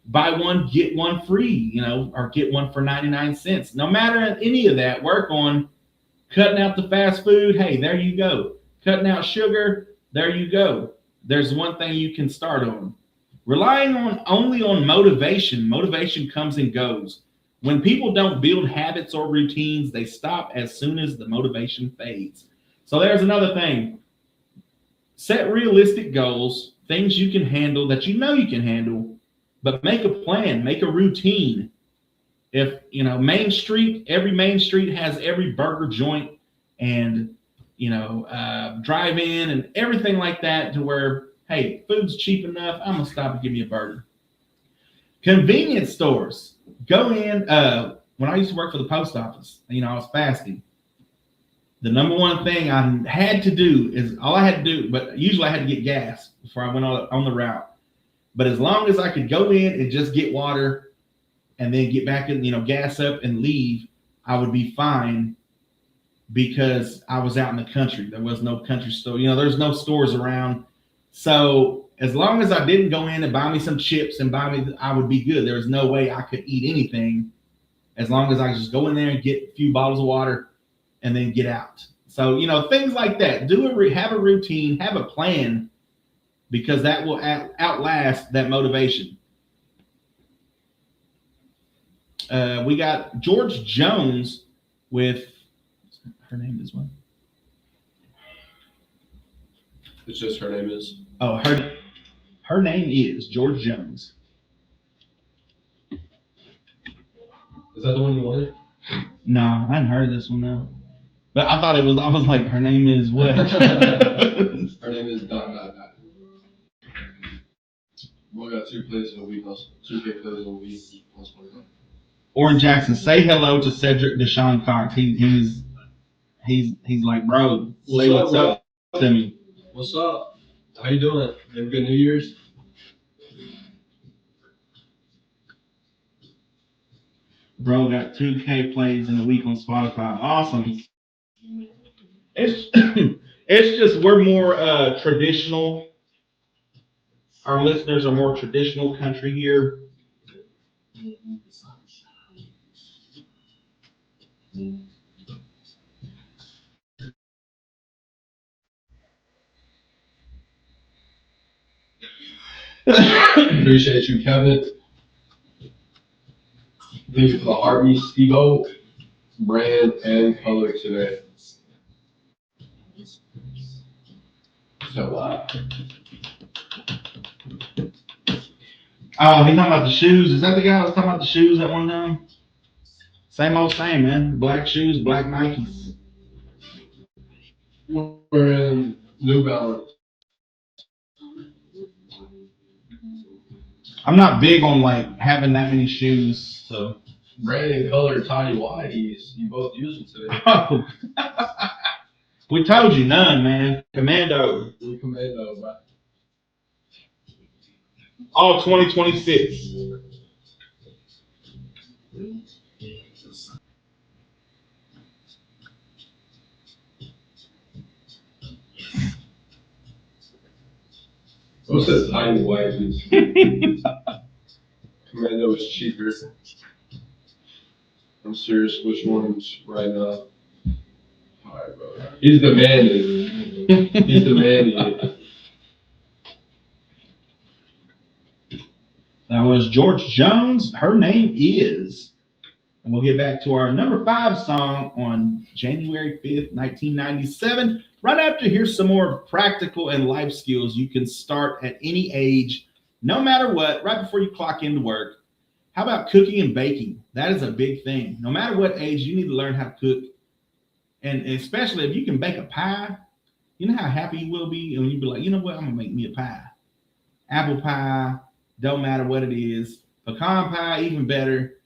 buy one get one free, or get one for 99 cents. No matter any of that, work on cutting out the fast food. Hey, there you go. Cutting out sugar. There you go. There's one thing you can start on. Relying only on motivation. Motivation comes and goes. When people don't build habits or routines, they stop as soon as the motivation fades. So there's another thing. Set realistic goals, things you can handle that you know you can handle, but make a plan, make a routine. If every main street has every burger joint and drive in and everything like that, to where, hey, food's cheap enough, I'm gonna stop and give me a burger. Convenience stores. Go in. When I used to work for the post office, I was fasting. The number one thing I had to do is all I had to do, but usually I had to get gas before I went on the route. But as long as I could go in and just get water and then get back in, gas up and leave, I would be fine, because I was out in the country. There was no country store. There's no stores around. So as long as I didn't go in and buy me some chips I would be good. There was no way I could eat anything as long as I just go in there and get a few bottles of water and then get out. So, things like that. Have a routine, have a plan, because that will outlast that motivation. We got George Jones with, her name is what? It's just her name is. Oh, her name is George Jones. Is that the one you wanted? No, I hadn't heard this one though. But I thought it was. I was like, her name is what? Her name is dot dot dot. We got 2 plays in a week. 2K plays in a week. Oran Jackson, say hello to Cedric Deshaun Cox. He's like, bro, say what's up to me. What's up? How you doing? Have a good New Year's? Bro got 2K plays in a week on Spotify. Awesome. It's it's just we're more traditional. Our listeners are more traditional country here. Appreciate you, Kevin. Thank you for the Harvey Steve-O brand and color today. So, Oh, he talking about the shoes. Is that the guy that was talking about the shoes at one time? Same old same, man. Black shoes, black Nikes. we're in New Balance. I'm not big on like having that many shoes, so. Brand and color tiny whiteys. You both use them today. Oh. We told you none, man. Commando. We Commando, bro. All 2026. What's that tiny whiteys? Commando is cheaper. I'm serious. Which one's right now? Alright, bro. He's demanding. He's demanding. That was George Jones. Her name is. And we'll get back to our number 5 song on January 5th, 1997. Right after, here's some more practical and life skills you can start at any age, no matter what, right before you clock into work. How about cooking and baking? That is a big thing. No matter what age, you need to learn how to cook. And especially if you can bake a pie, you know how happy you will be? And you'll be like, you know what? I'm going to make me a pie. Apple pie, don't matter what it is. Pecan pie, even better.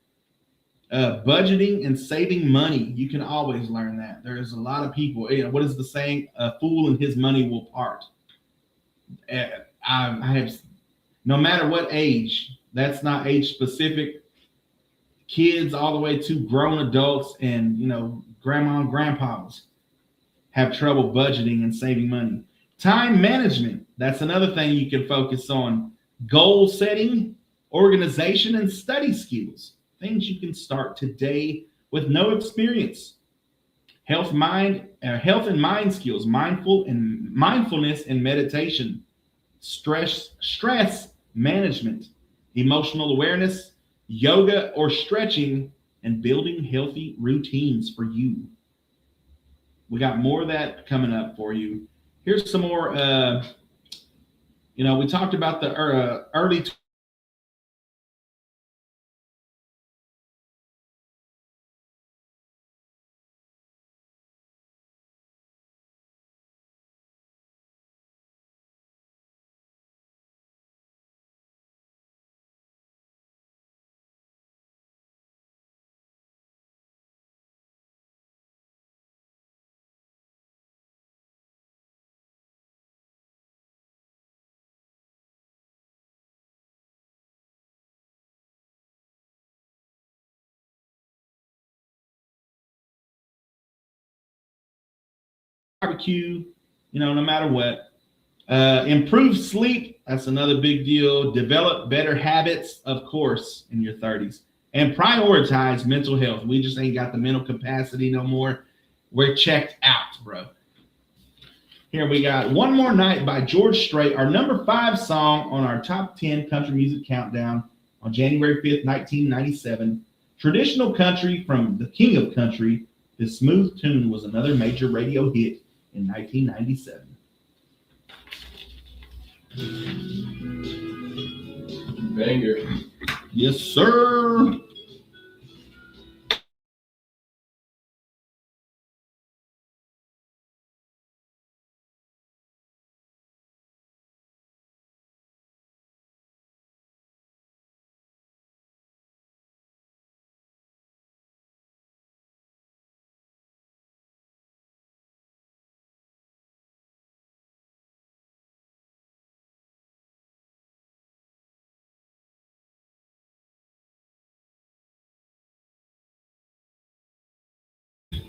Budgeting and saving money. You can always learn that. There's a lot of people, what is the saying? A fool and his money will part. I have, no matter what age, that's not age specific. Kids all the way to grown adults and, grandma and grandpas have trouble budgeting and saving money. Time management. That's another thing you can focus on. Goal setting, organization, and study skills. Things you can start today with no experience. Health and mind skills, mindfulness and meditation, stress management, emotional awareness, yoga or stretching, and building healthy routines for you. We got more of that coming up for you. Here's some more. We talked about the early barbecue, no matter what. Improve sleep. That's another big deal. Develop better habits, of course, in your 30s. And prioritize mental health. We just ain't got the mental capacity no more. We're checked out, bro. Here we got One More Night by George Strait, our number 5 song on our top 10 country music countdown on January 5th, 1997. Traditional country from the king of country. This smooth tune was another major radio hit in 1997. Banger. Yes, sir.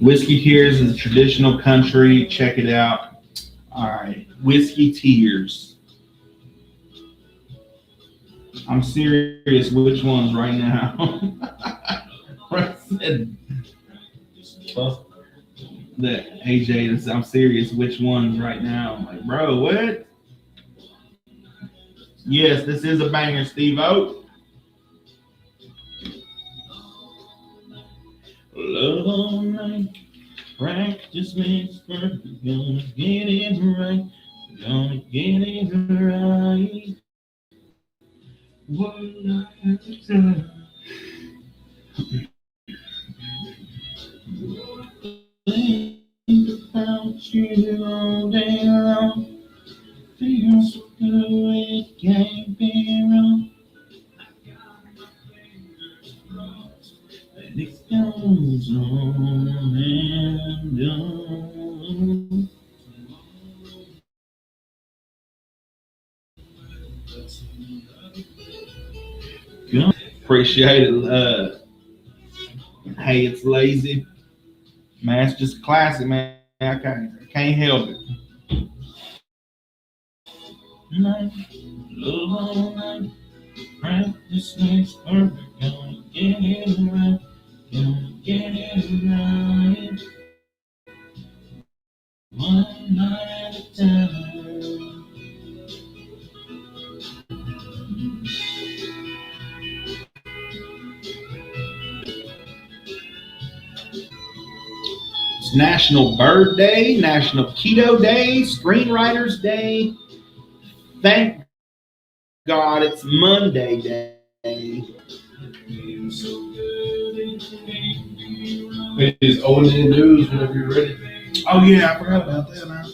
Whiskey Tears is a traditional country. Check it out. All right. Whiskey Tears. I'm serious. Which ones right now? That AJ, I'm serious. Which ones right now? I'm like, bro, what? Yes, this is a banger, Steve-O. Love all night. Practice makes perfect. Gonna get it right. Gonna get it right. One night at a time. Think about you all day long. Feels so good, it can't be wrong. And it goes on and on. Appreciate it. Hey, it's lazy. Man, it's just classic, man. I can't help it. Night, love all night. Practice makes perfect. Gonna get it right. Gonna get it right. One night at a time. It's National Bird Day, National Keto Day, Screenwriters Day. Thank God it's Monday Day. Is Owen in the news whenever you're ready? Oh yeah, I forgot about that now.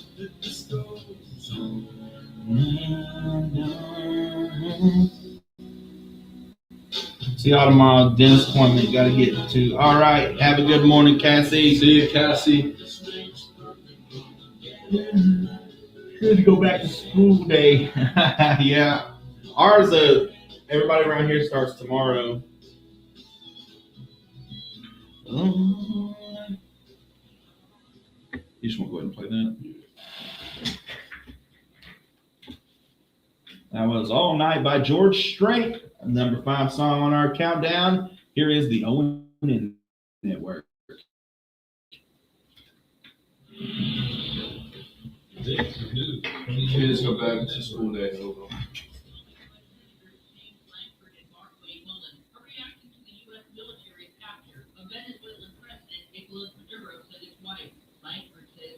See y'all tomorrow. Dentist appointment. Got to get to. All right. Have a good morning, Cassie. See you, Cassie. Good to go back to school day. Yeah. Ours, everybody around here starts tomorrow. You just want to go ahead and play that? That was All Night by George Strait, number 5 song on our countdown. Here is the Owen Network. Kids go back to school day.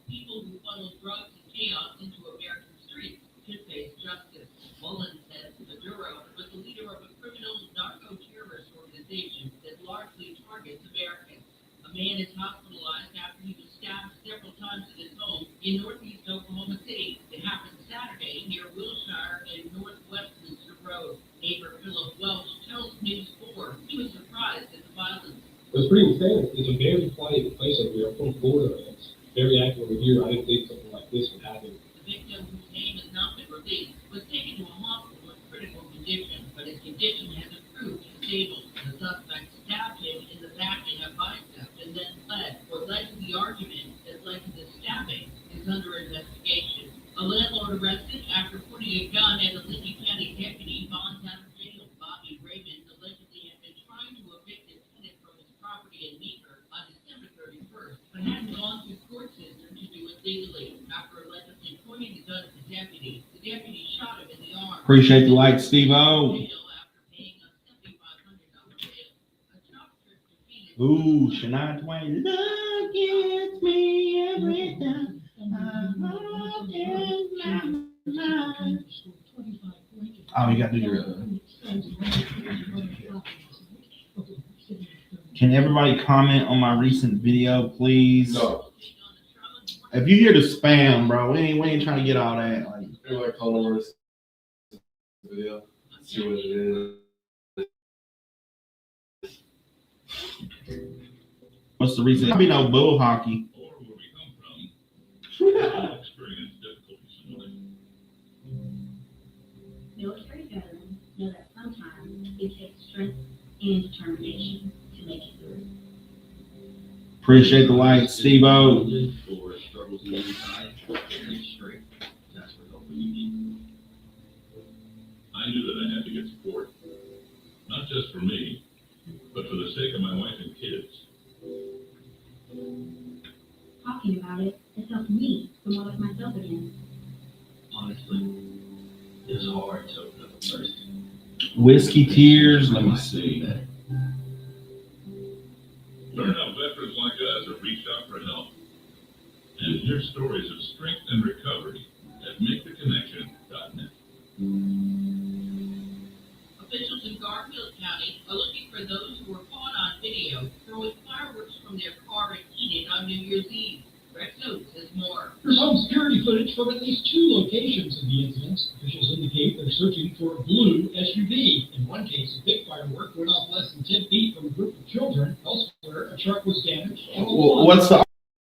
People who funnel drugs and chaos into American streets should face justice. Mullen says Maduro was the leader of a criminal narco-terrorist organization that largely targets Americans. A man is hospitalized after he was stabbed several times in his home in northeast Oklahoma City. It happened Saturday near Wilshire and North Westminster Road. Neighbor Philip Welch tells News 4 he was surprised at the violence. It's pretty insane. It's a very quiet place over here. I'm from Florida. It's very active over here. I didn't think something like this would happen. The victim, whose name has not been released, was taken to a hospital in critical condition, but his condition has improved to stable. The suspect stabbed him in the back and a bicep and then fled. What led to the argument that led to the stabbing is under investigation. A landlord arrested after pointing a gun at a Lincoln County deputy bonds out of jail. Bobby Raymond allegedly had been trying to evict his tenant from his property in Micah on December 31st, but hadn't gone through court system to do it legally. After allegedly pointing the gun at the deputy shot him in the arm. Appreciate the like, Steve-O. Ooh, Shania Twain. Love gets me every time. Oh, you got to do your. Can everybody comment on my recent video, please? No. If you hear the spam, bro, we ain't trying to get all that. Like, You're like calling over this video. See what it is. what's the reason? There'll be no bull hockey. Or where we come from, we all experience difficulties in life. Military veterans know that sometimes it takes strength and determination to make it through. Appreciate the like, Steve-O. For struggles in any time, and strength, that's what help you need. I knew that I had to get support, not just for me, but for the sake of my wife and kids. Talking about it has helped me to love myself again. Honestly, it's hard to open up a person. Whiskey tears. Let me see. Learn how veterans like us have reached out for help, and hear stories of strength and recovery at MakeTheConnection.net. Officials in Garfield County are looking for those who were caught on video throwing fireworks from their car in Enid on New Year's Eve. Rex Oates says more. There's home security footage from at least 2 locations of the incidents. Officials indicate they're searching for a blue SUV. In one case, a big firework went off less than 10 feet from a group of children. Elsewhere, a truck was damaged. What's the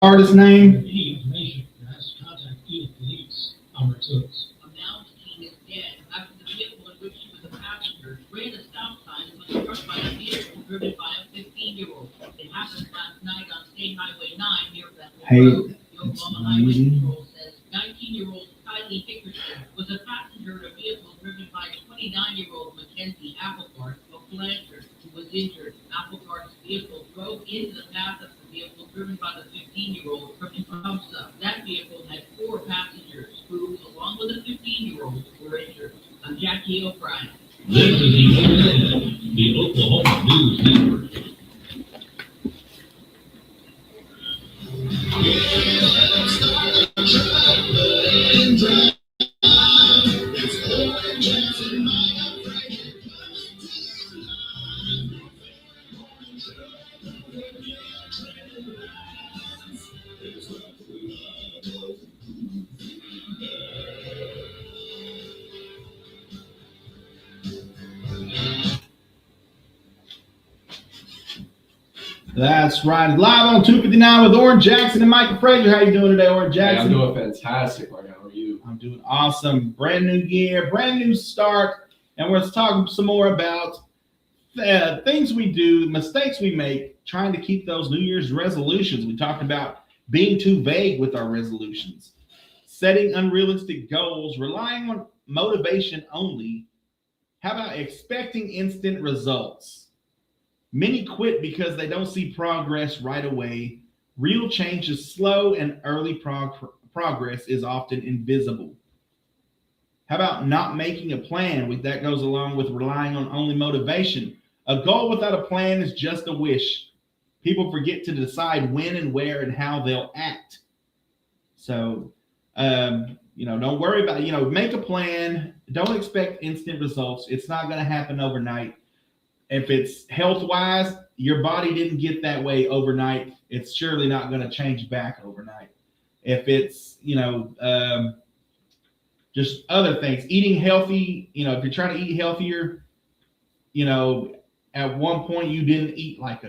artist name? Any information, you have to contact Enid Police. I'm Rex Oates. A Mounds teen is dead after the vehicle in which she was a passenger ran a stop sign and was struck by a vehicle driven by a 15-year-old. It happened last night on State Highway 9 near Bethel Hey, Road. The it's Oklahoma Highway amazing. Patrol says 19-year-old Kylie Hickerson was a passenger in a vehicle driven by 29-year-old Mackenzie Applecart of Blanchard, who was injured. Applecart's vehicle drove into the path of the vehicle driven by the 15-year-old from Tecumseh. That vehicle had 4 passengers who, along with a 15-year-old, were injured. I'm Jackie O'Brien. This is the Oklahoma News Network. That's right. Live on 259 with Oran Jackson and Micah Frazier. How you doing today, Oran Hey, I'm Jackson? doing fantastic, Micah. How are you? I'm doing awesome. Brand new year, brand new start. And we're talking some more about things we do, mistakes we make, trying to keep those New Year's resolutions. We talked about being too vague with our resolutions, setting unrealistic goals, relying on motivation only, how about expecting instant results? Many quit because they don't see progress right away. Real change is slow, and early progress is often invisible. How about not making a plan? That goes along with relying on only motivation. A goal without a plan is just a wish. People forget to decide when and where and how they'll act. So, don't worry about it. Make a plan. Don't expect instant results. It's not going to happen overnight. If it's health wise, your body didn't get that way overnight. It's surely not going to change back overnight. If it's, just other things, eating healthy, if you're trying to eat healthier, at one point you didn't eat like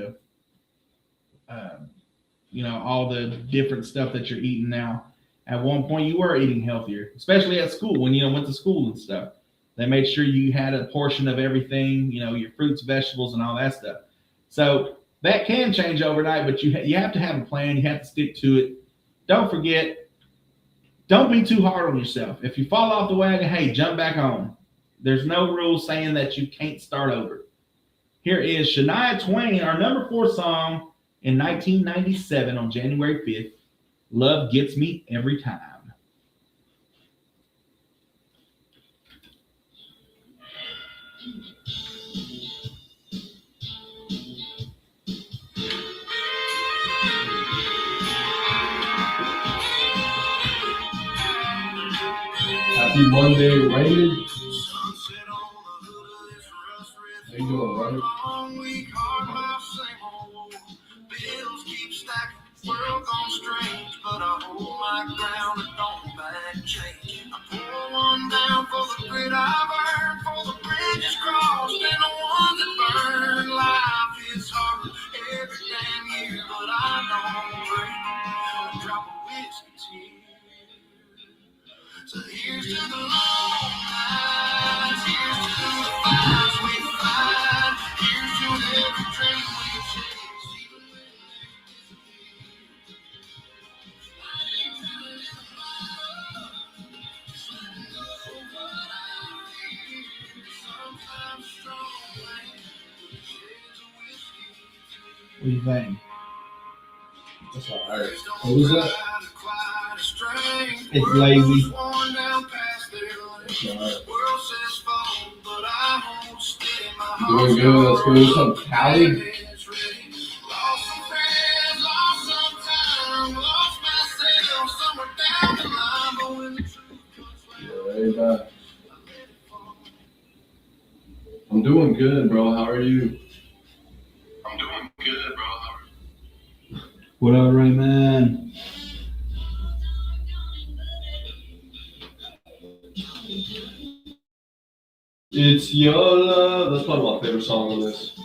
all the different stuff that you're eating now. At one point you were eating healthier, especially at school when you went to school and stuff. They made sure you had a portion of everything, your fruits, vegetables, and all that stuff. So that can change overnight, but you have to have a plan. You have to stick to it. Don't forget, don't be too hard on yourself. If you fall off the wagon, hey, jump back on. There's no rule saying that you can't start over. Here is Shania Twain, our number 4 song in 1997 on January 5th. Love Gets Me Every Time. Happy Monday, Raymond. How you doing, brother? Bills keep stacking, world gone strange, but I hold my ground and don't back change. I pour one down for the grit I burn, for the bridges crossed and the ones that burn. Life is hard every damn year, but I don't break. A drop of whiskey tears. So here's to the long nights, here's to the fights we fight, here's to every dream we chase. What do you think? That's all right. What was that? It's lazy. Doing good. Let's go do some Cali. Yeah, I'm doing good, bro. How are you? I'm doing good, bro. What up, Raymond? It's your love. That's probably my favorite song on this.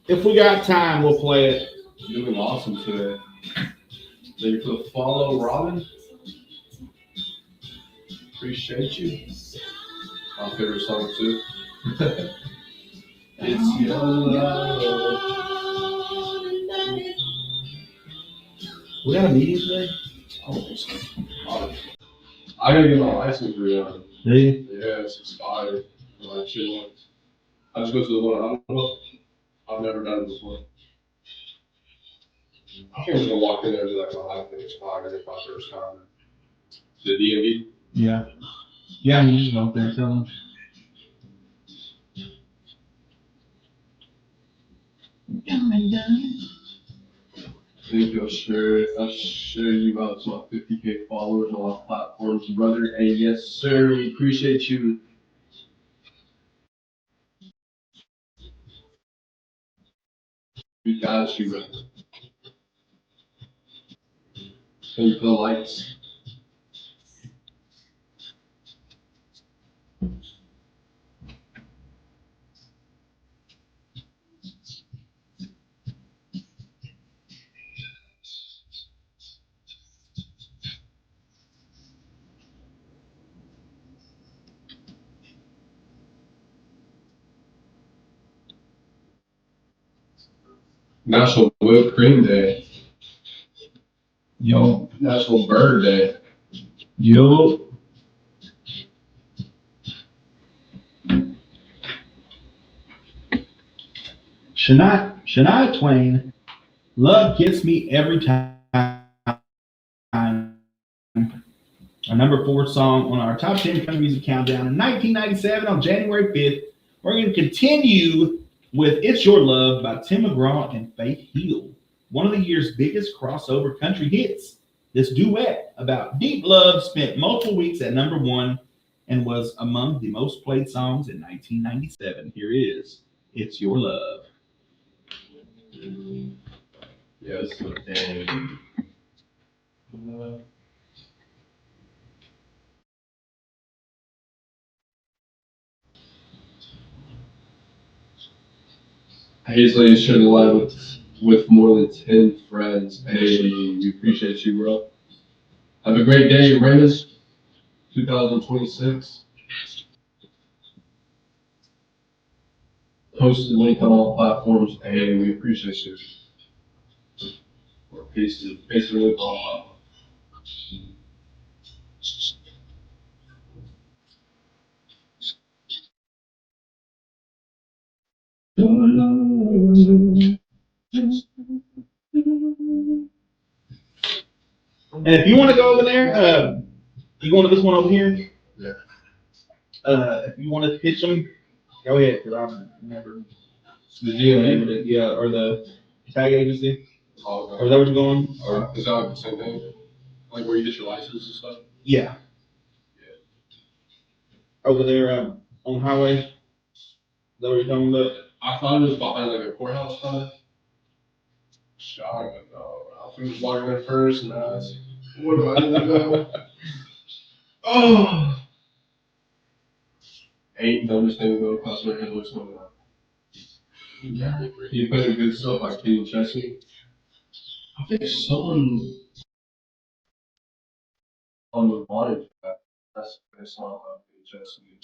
If we got time, we'll play it. You're doing awesome today. Thank you for the follow, Robin. Appreciate you. My favorite song too. It's your love. We got a meeting today? I gotta get my license redone. Do you? Yeah, it's expired. I just go to the one I don't know. I've never done it before. I think I'm just gonna walk in there and be like, my license expired if my first time. The DMV? Yeah. Yeah, you just go up there and tell them. I think I'll share you out to my 50K followers on all platforms, brother. Hey, yes, sir. We appreciate you. We got you, brother. Thank you for the likes. National Whipped Cream Day. Yo. National Burger Day. Yo. Shania Twain, Love Gets Me Every Time. Our number four song on our top 10 country music countdown in 1997 on January 5th. We're going to continue with It's Your Love by Tim McGraw and Faith Hill, one of the year's biggest crossover country hits. This duet about deep love spent multiple weeks at number one and was among the most played songs in 1997. Here is It's Your Love. Yes, and Paisley shared the live with more than 10 friends. Hey, we appreciate you, bro. Have a great day, Ramus. 2026. Post the link on all platforms. Hey, we appreciate you. Or paste the link on all platforms. And if you want to go over there, you going to this one over here? Yeah. If you want to pitch them, go ahead, because I've never. The GMA? Yeah, or the tag agency. Oh, Or is that what you're going? or is that like the same thing? Like where you get your license and stuff? Yeah. Over there on the highway. Is that what you're talking about? I thought it was behind like a courthouse kind of. I don't know. I was walking there first and I was, what do I need to go? Oh! Ain't noticed anything go across my head what's going on. You played good stuff like Kenny Chesney. I think someone on the body track, that's the best song about Kenny Chesney.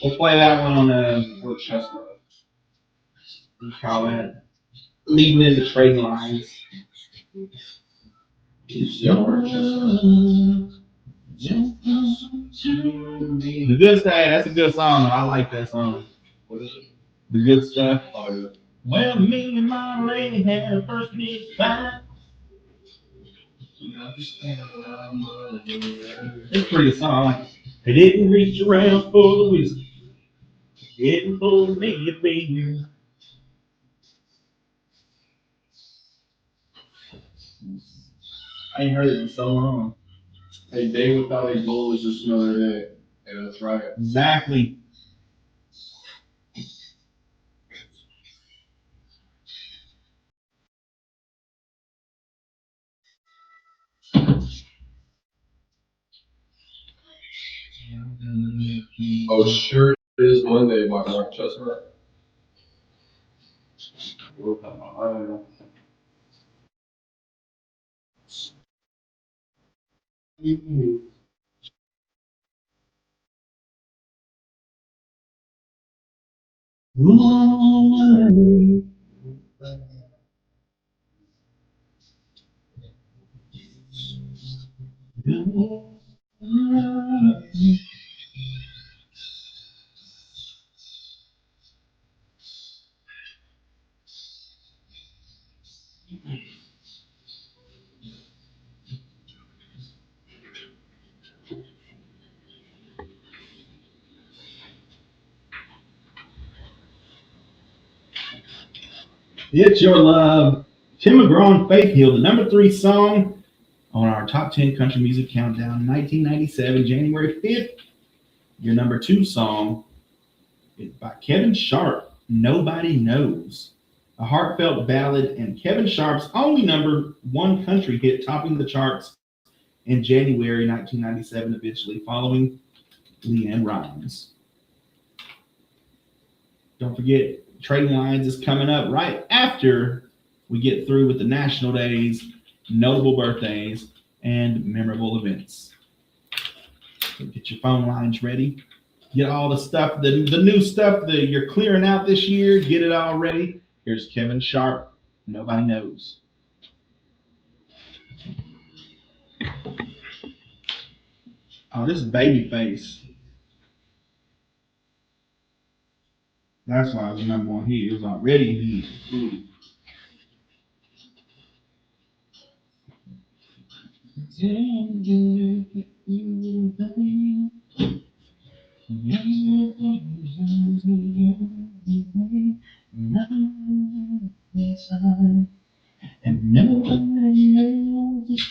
We'll play that one on Or Chestnut. what do you call that? Leading into trading lines. The good stuff. That's a good song. I like that song. What is it? The good stuff. Oh, yeah. Well, me and my lady had a first big fight. It's a pretty good song. I like it. They didn't reach around for the whiskey. Didn't pull me a beer. I ain't heard it in so long. A day without a goal is just another day. And that's right. Exactly. Oh, sure it is Monday by Mark Chestnut. I don't know. It's Your Love. Tim McGraw and Faith Hill, the number three song on our top 10 country music countdown, 1997, January 5th. Your number two song is by Kevin Sharp, Nobody Knows. A heartfelt ballad and Kevin Sharp's only number one country hit topping the charts in January 1997, eventually following Leanne Rimes. Don't forget, Trading Lines is coming up right after we get through with the national days, notable birthdays, and memorable events. So get your phone lines ready. Get all the stuff, the new stuff that you're clearing out this year. Get it all ready. Here's Kevin Sharp. Nobody knows. Oh, this is Babyface. That's why it was number one hit. It was already a hit. And nobody else is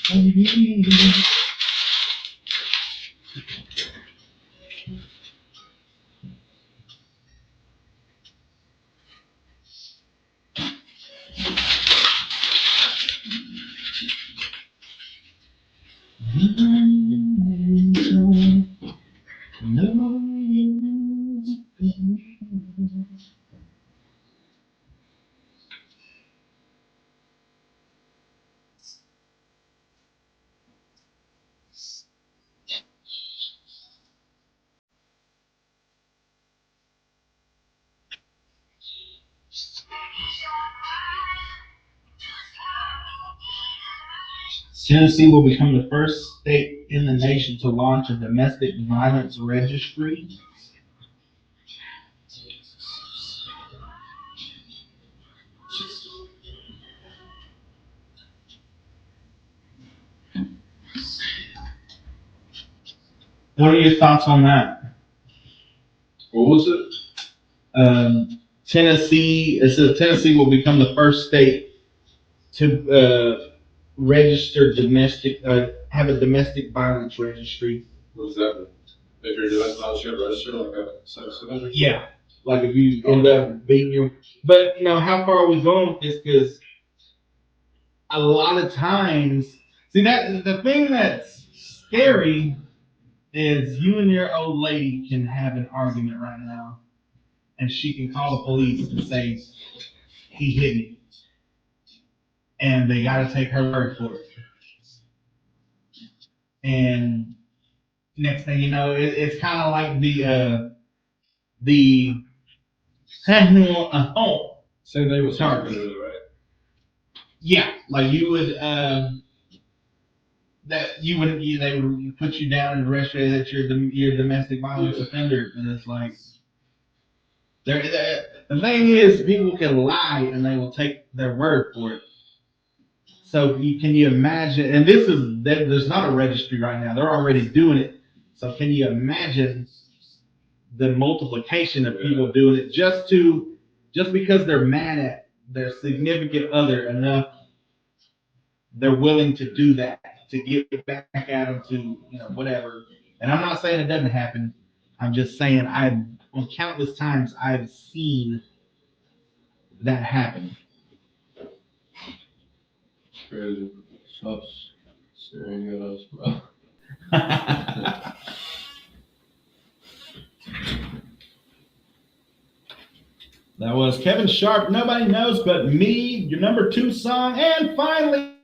Tennessee will become the first state in the nation to launch a domestic violence registry. What are your thoughts on that? What was it? Tennessee, it says Tennessee will become the first state to register have a domestic violence registry. What's that? If you're doing sponsorship, register like a sex offender? Yeah. Like if you end up being your, but how far are we going with this? Because a lot of times, see that the thing that's scary is you and your old lady can have an argument right now, and she can call the police and say he hit me, and they got to take her word for it. And next thing you know, it's kind of like the Same thing with charge. right? Yeah, like you would they would put you down in the registry that you're a domestic violence offender, and it's like the thing is people can lie and they will take their word for it. So can you imagine? And there's not a registry right now; they're already doing it. So can you imagine the multiplication of people doing it just because they're mad at their significant other enough, they're willing to do that to get back at them to whatever. And I'm not saying it doesn't happen. I'm just saying on countless times I've seen that happen. Crazy. Stop staring at us, bro. That was Kevin Sharp, Nobody Knows But Me, your number 2 song. And finally,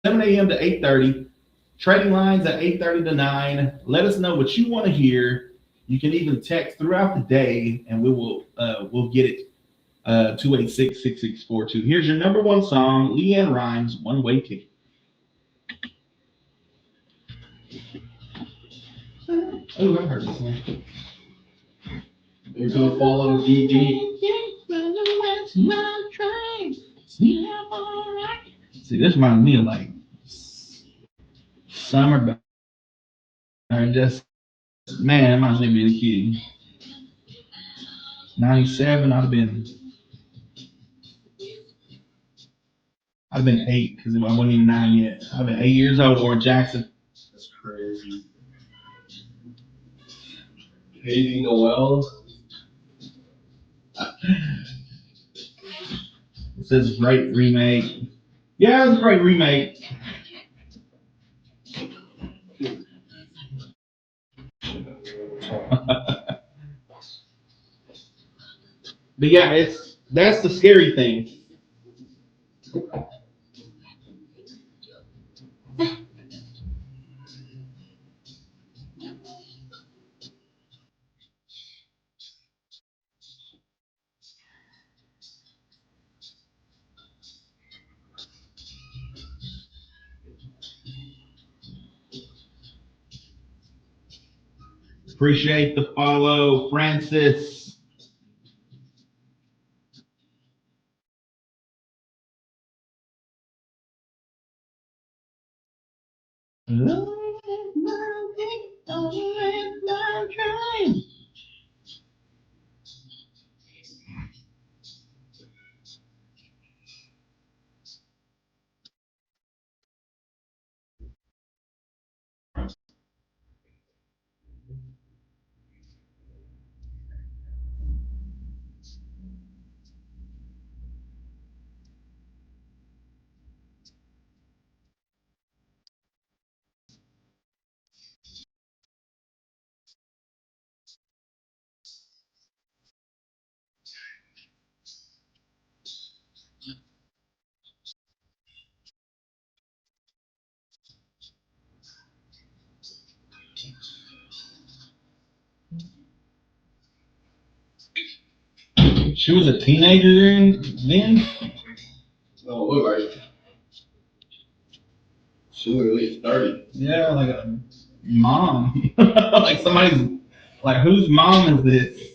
seven a.m. to 8:30. Trading lines at 8:30 to 9. Let us know what you want to hear. You can even text throughout the day, and we'll get it. 286-6642. Here's your number 1 song, Leanne Rimes, One Way Ticket. Oh, I've heard this one. You could follow DD. See, this reminds me of like summer, but or just man, it reminds me of being a kid. 97, I'd have been 8 because I wasn't even 9 yet. I've been 8 years old. Or Jackson. That's crazy. Haiti Noel. It says great remake. Yeah, it was a great remake. But yeah, that's the scary thing. Appreciate the follow, Francis. She was a teenager then? No, look like she was at least 30. Yeah, like a mom. Like somebody's, like, whose mom is this?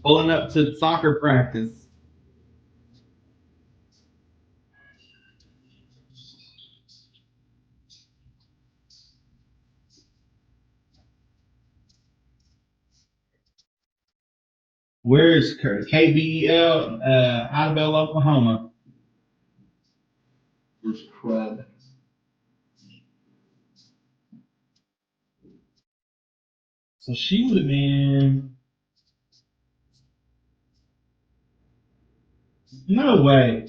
Pulling up to soccer practice. Where's KBL? Idabel, Oklahoma. Where's Crab? So she would have been. No way.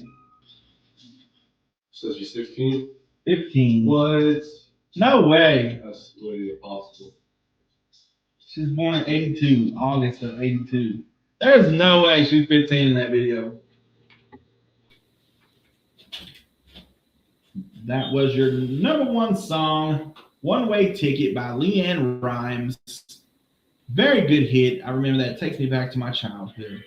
Says she's 16. 15. What? No way. That's literally impossible. She was born in 82, August of 82. There's no way she's 15 in that video. That was your number one song, One Way Ticket by Leanne Rimes. Very good hit. I remember that. It takes me back to my childhood.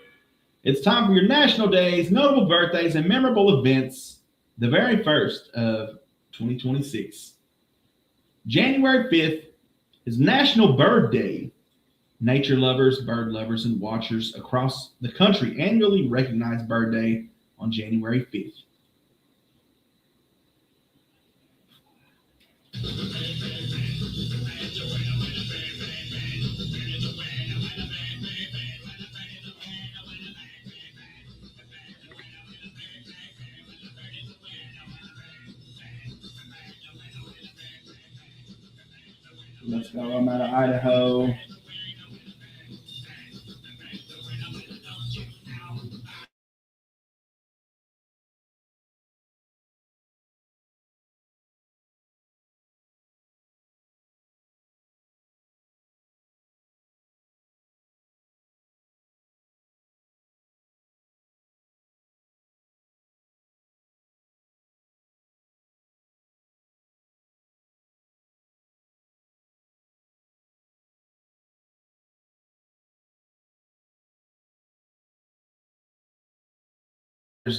It's time for your national days, notable birthdays, and memorable events. The very first of 2026. January 5th is National Bird Day. Nature lovers, bird lovers, and watchers across the country annually recognize Bird Day on January 5th. Let's go. I'm out of Idaho.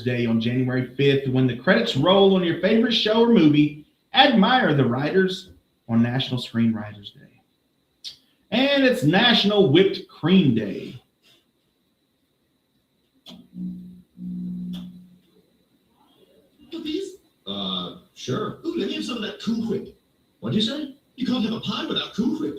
Day on January 5th. When the credits roll on your favorite show or movie, admire the writers on National Screenwriters Day. And it's National Whipped Cream Day. Cookies? Sure. Ooh, let me have some of that Cool Whip. What'd you say? You can't have a pie without Cool Whip.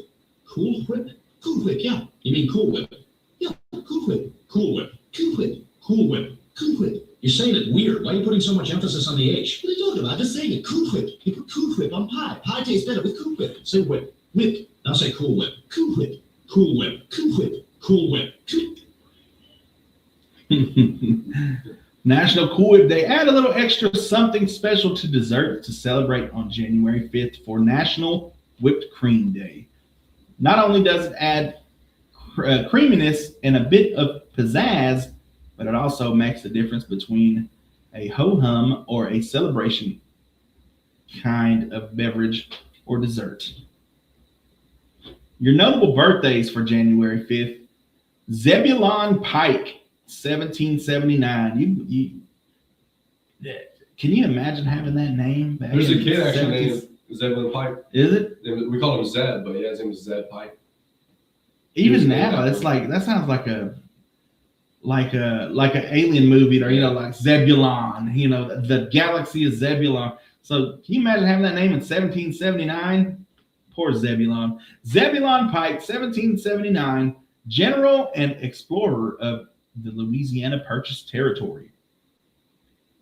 Cool Whip? Cool Whip, yeah. You mean Cool Whip? Yeah, Cool Whip. Cool Whip. Cool Whip. Cool Whip. Cool Whip. You're saying it weird. Why are you putting so much emphasis on the H? What are you talking about? Just saying it. Cool Whip. You put Cool Whip on pie. Pie tastes better with Cool Whip. Say whip. Whip. Now say Cool Whip. Cool Whip. Cool Whip. Cool Whip. Cool Whip. National Cool Whip Day. Add a little extra something special to dessert to celebrate on January 5th for National Whipped Cream Day. Not only does it add creaminess and a bit of pizzazz, but it also makes the difference between a ho-hum or a celebration kind of beverage or dessert. Your notable birthdays for January 5th. Zebulon Pike, 1779. Can you imagine having that name back There's a in kid the actually 70s? named Zebulon Pike. Is it? We call him Zeb, but yeah, his name is Zeb Pike. Even now, it's like that sounds like an alien movie, or like Zebulon. The galaxy is Zebulon. So can you imagine having that name in 1779? Poor Zebulon. Zebulon Pike, 1779, general and explorer of the Louisiana Purchase Territory.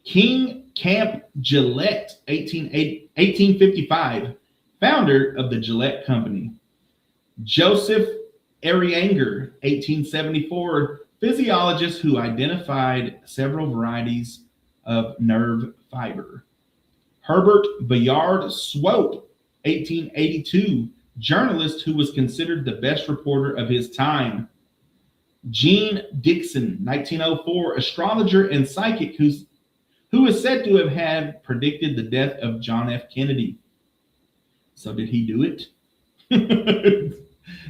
King Camp Gillette, 1855, founder of the Gillette Company. Joseph Erianger, 1874, physiologist who identified several varieties of nerve fiber. Herbert Bayard Swope, 1882, journalist who was considered the best reporter of his time. Jean Dixon, 1904, astrologer and psychic who is said to have had predicted the death of John F. Kennedy. So did he do it?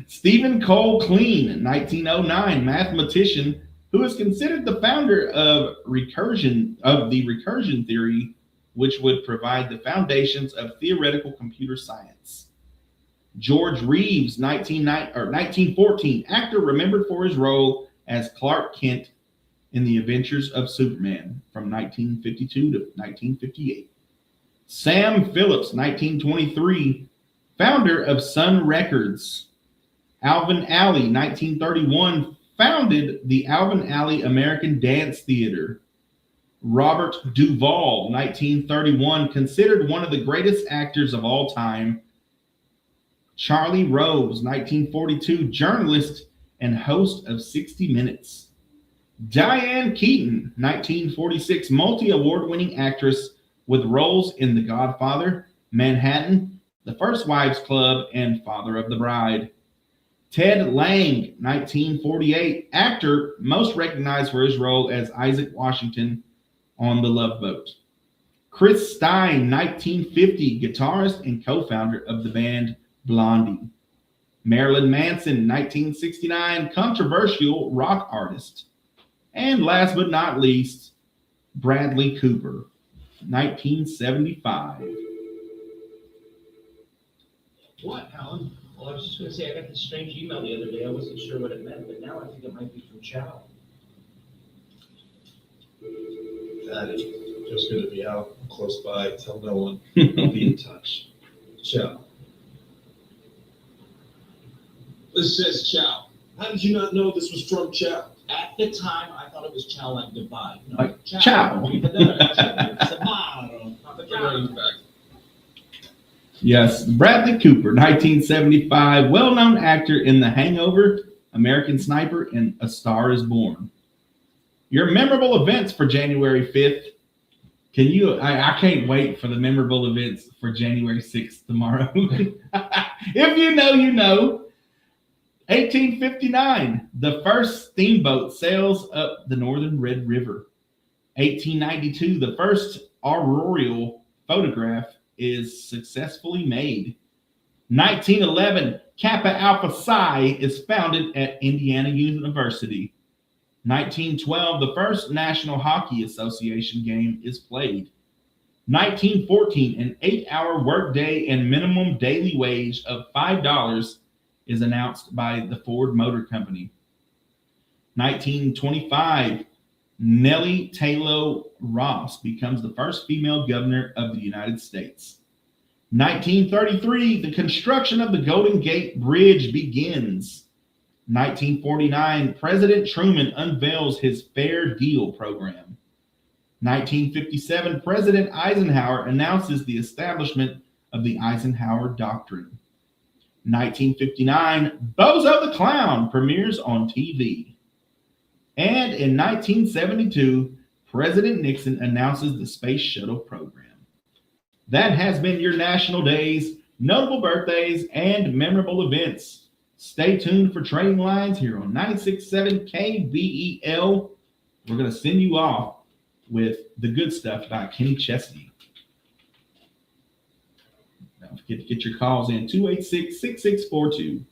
Stephen Cole Klein, 1909, mathematician who is considered the founder of the recursion theory, which would provide the foundations of theoretical computer science. George Reeves, 1914, actor remembered for his role as Clark Kent in The Adventures of Superman from 1952 to 1958. Sam Phillips, 1923, founder of Sun Records. Alvin Alley, 1931, founded the Alvin Alley American Dance Theater. Robert Duvall, 1931, considered one of the greatest actors of all time. Charlie Rose, 1942, journalist and host of 60 Minutes. Diane Keaton, 1946, multi-award-winning actress with roles in The Godfather, Manhattan, The First Wives Club, and Father of the Bride. Ted Lang, 1948, actor most recognized for his role as Isaac Washington on The Love Boat. Chris Stein, 1950, guitarist and co-founder of the band Blondie. Marilyn Manson, 1969, controversial rock artist. And last but not least, Bradley Cooper, 1975. What, Alan? Well, I was just going to say, I got this strange email the other day. I wasn't sure what it meant, but now I think it might be from Chow. That is just going to be out close by. Tell no one. I'll be in touch. Ciao. This says Chow. How did you not know this was from Chow? At the time, I thought it was Chow like goodbye. No, Like ciao. Yes, Bradley Cooper, 1975, well-known actor in The Hangover, American Sniper, and A Star is Born. Your memorable events for January 5th. I can't wait for the memorable events for January 6th tomorrow. If you know, you know. 1859, the first steamboat sails up the Northern Red River. 1892, the first auroral photograph is successfully made. 1911, Kappa Alpha Psi is founded at Indiana University. 1912, the first National Hockey Association game is played. 1914, an 8-hour workday and minimum daily wage of $5 is announced by the Ford Motor Company. 1925, Nellie Taylor Ross becomes the first female governor of the United States. 1933, the construction of the Golden Gate Bridge begins. 1949, President Truman unveils his Fair Deal program. 1957, President Eisenhower announces the establishment of the Eisenhower Doctrine. 1959, Bozo the Clown premieres on TV. And in 1972, President Nixon announces the Space Shuttle program. That has been your national days, notable birthdays, and memorable events. Stay tuned for Trading Lines here on 96.7 KBEL. we're going to send you off with The Good Stuff by Kenny Chesney. Don't forget to get your calls in 286-6642.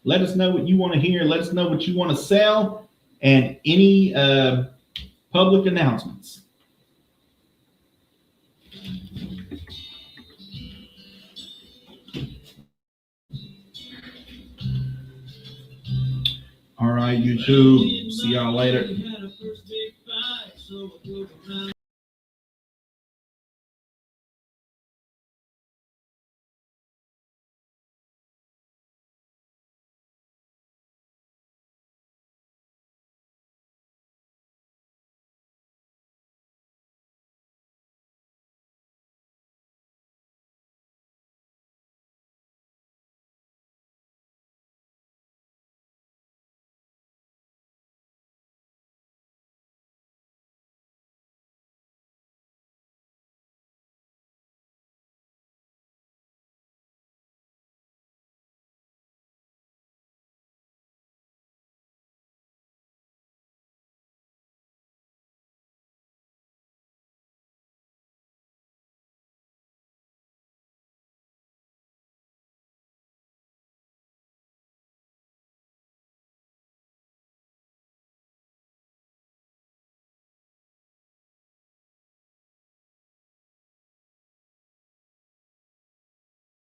Let us know what you want to hear. Let us know what you want to sell and any public announcements. All right, YouTube. See y'all later.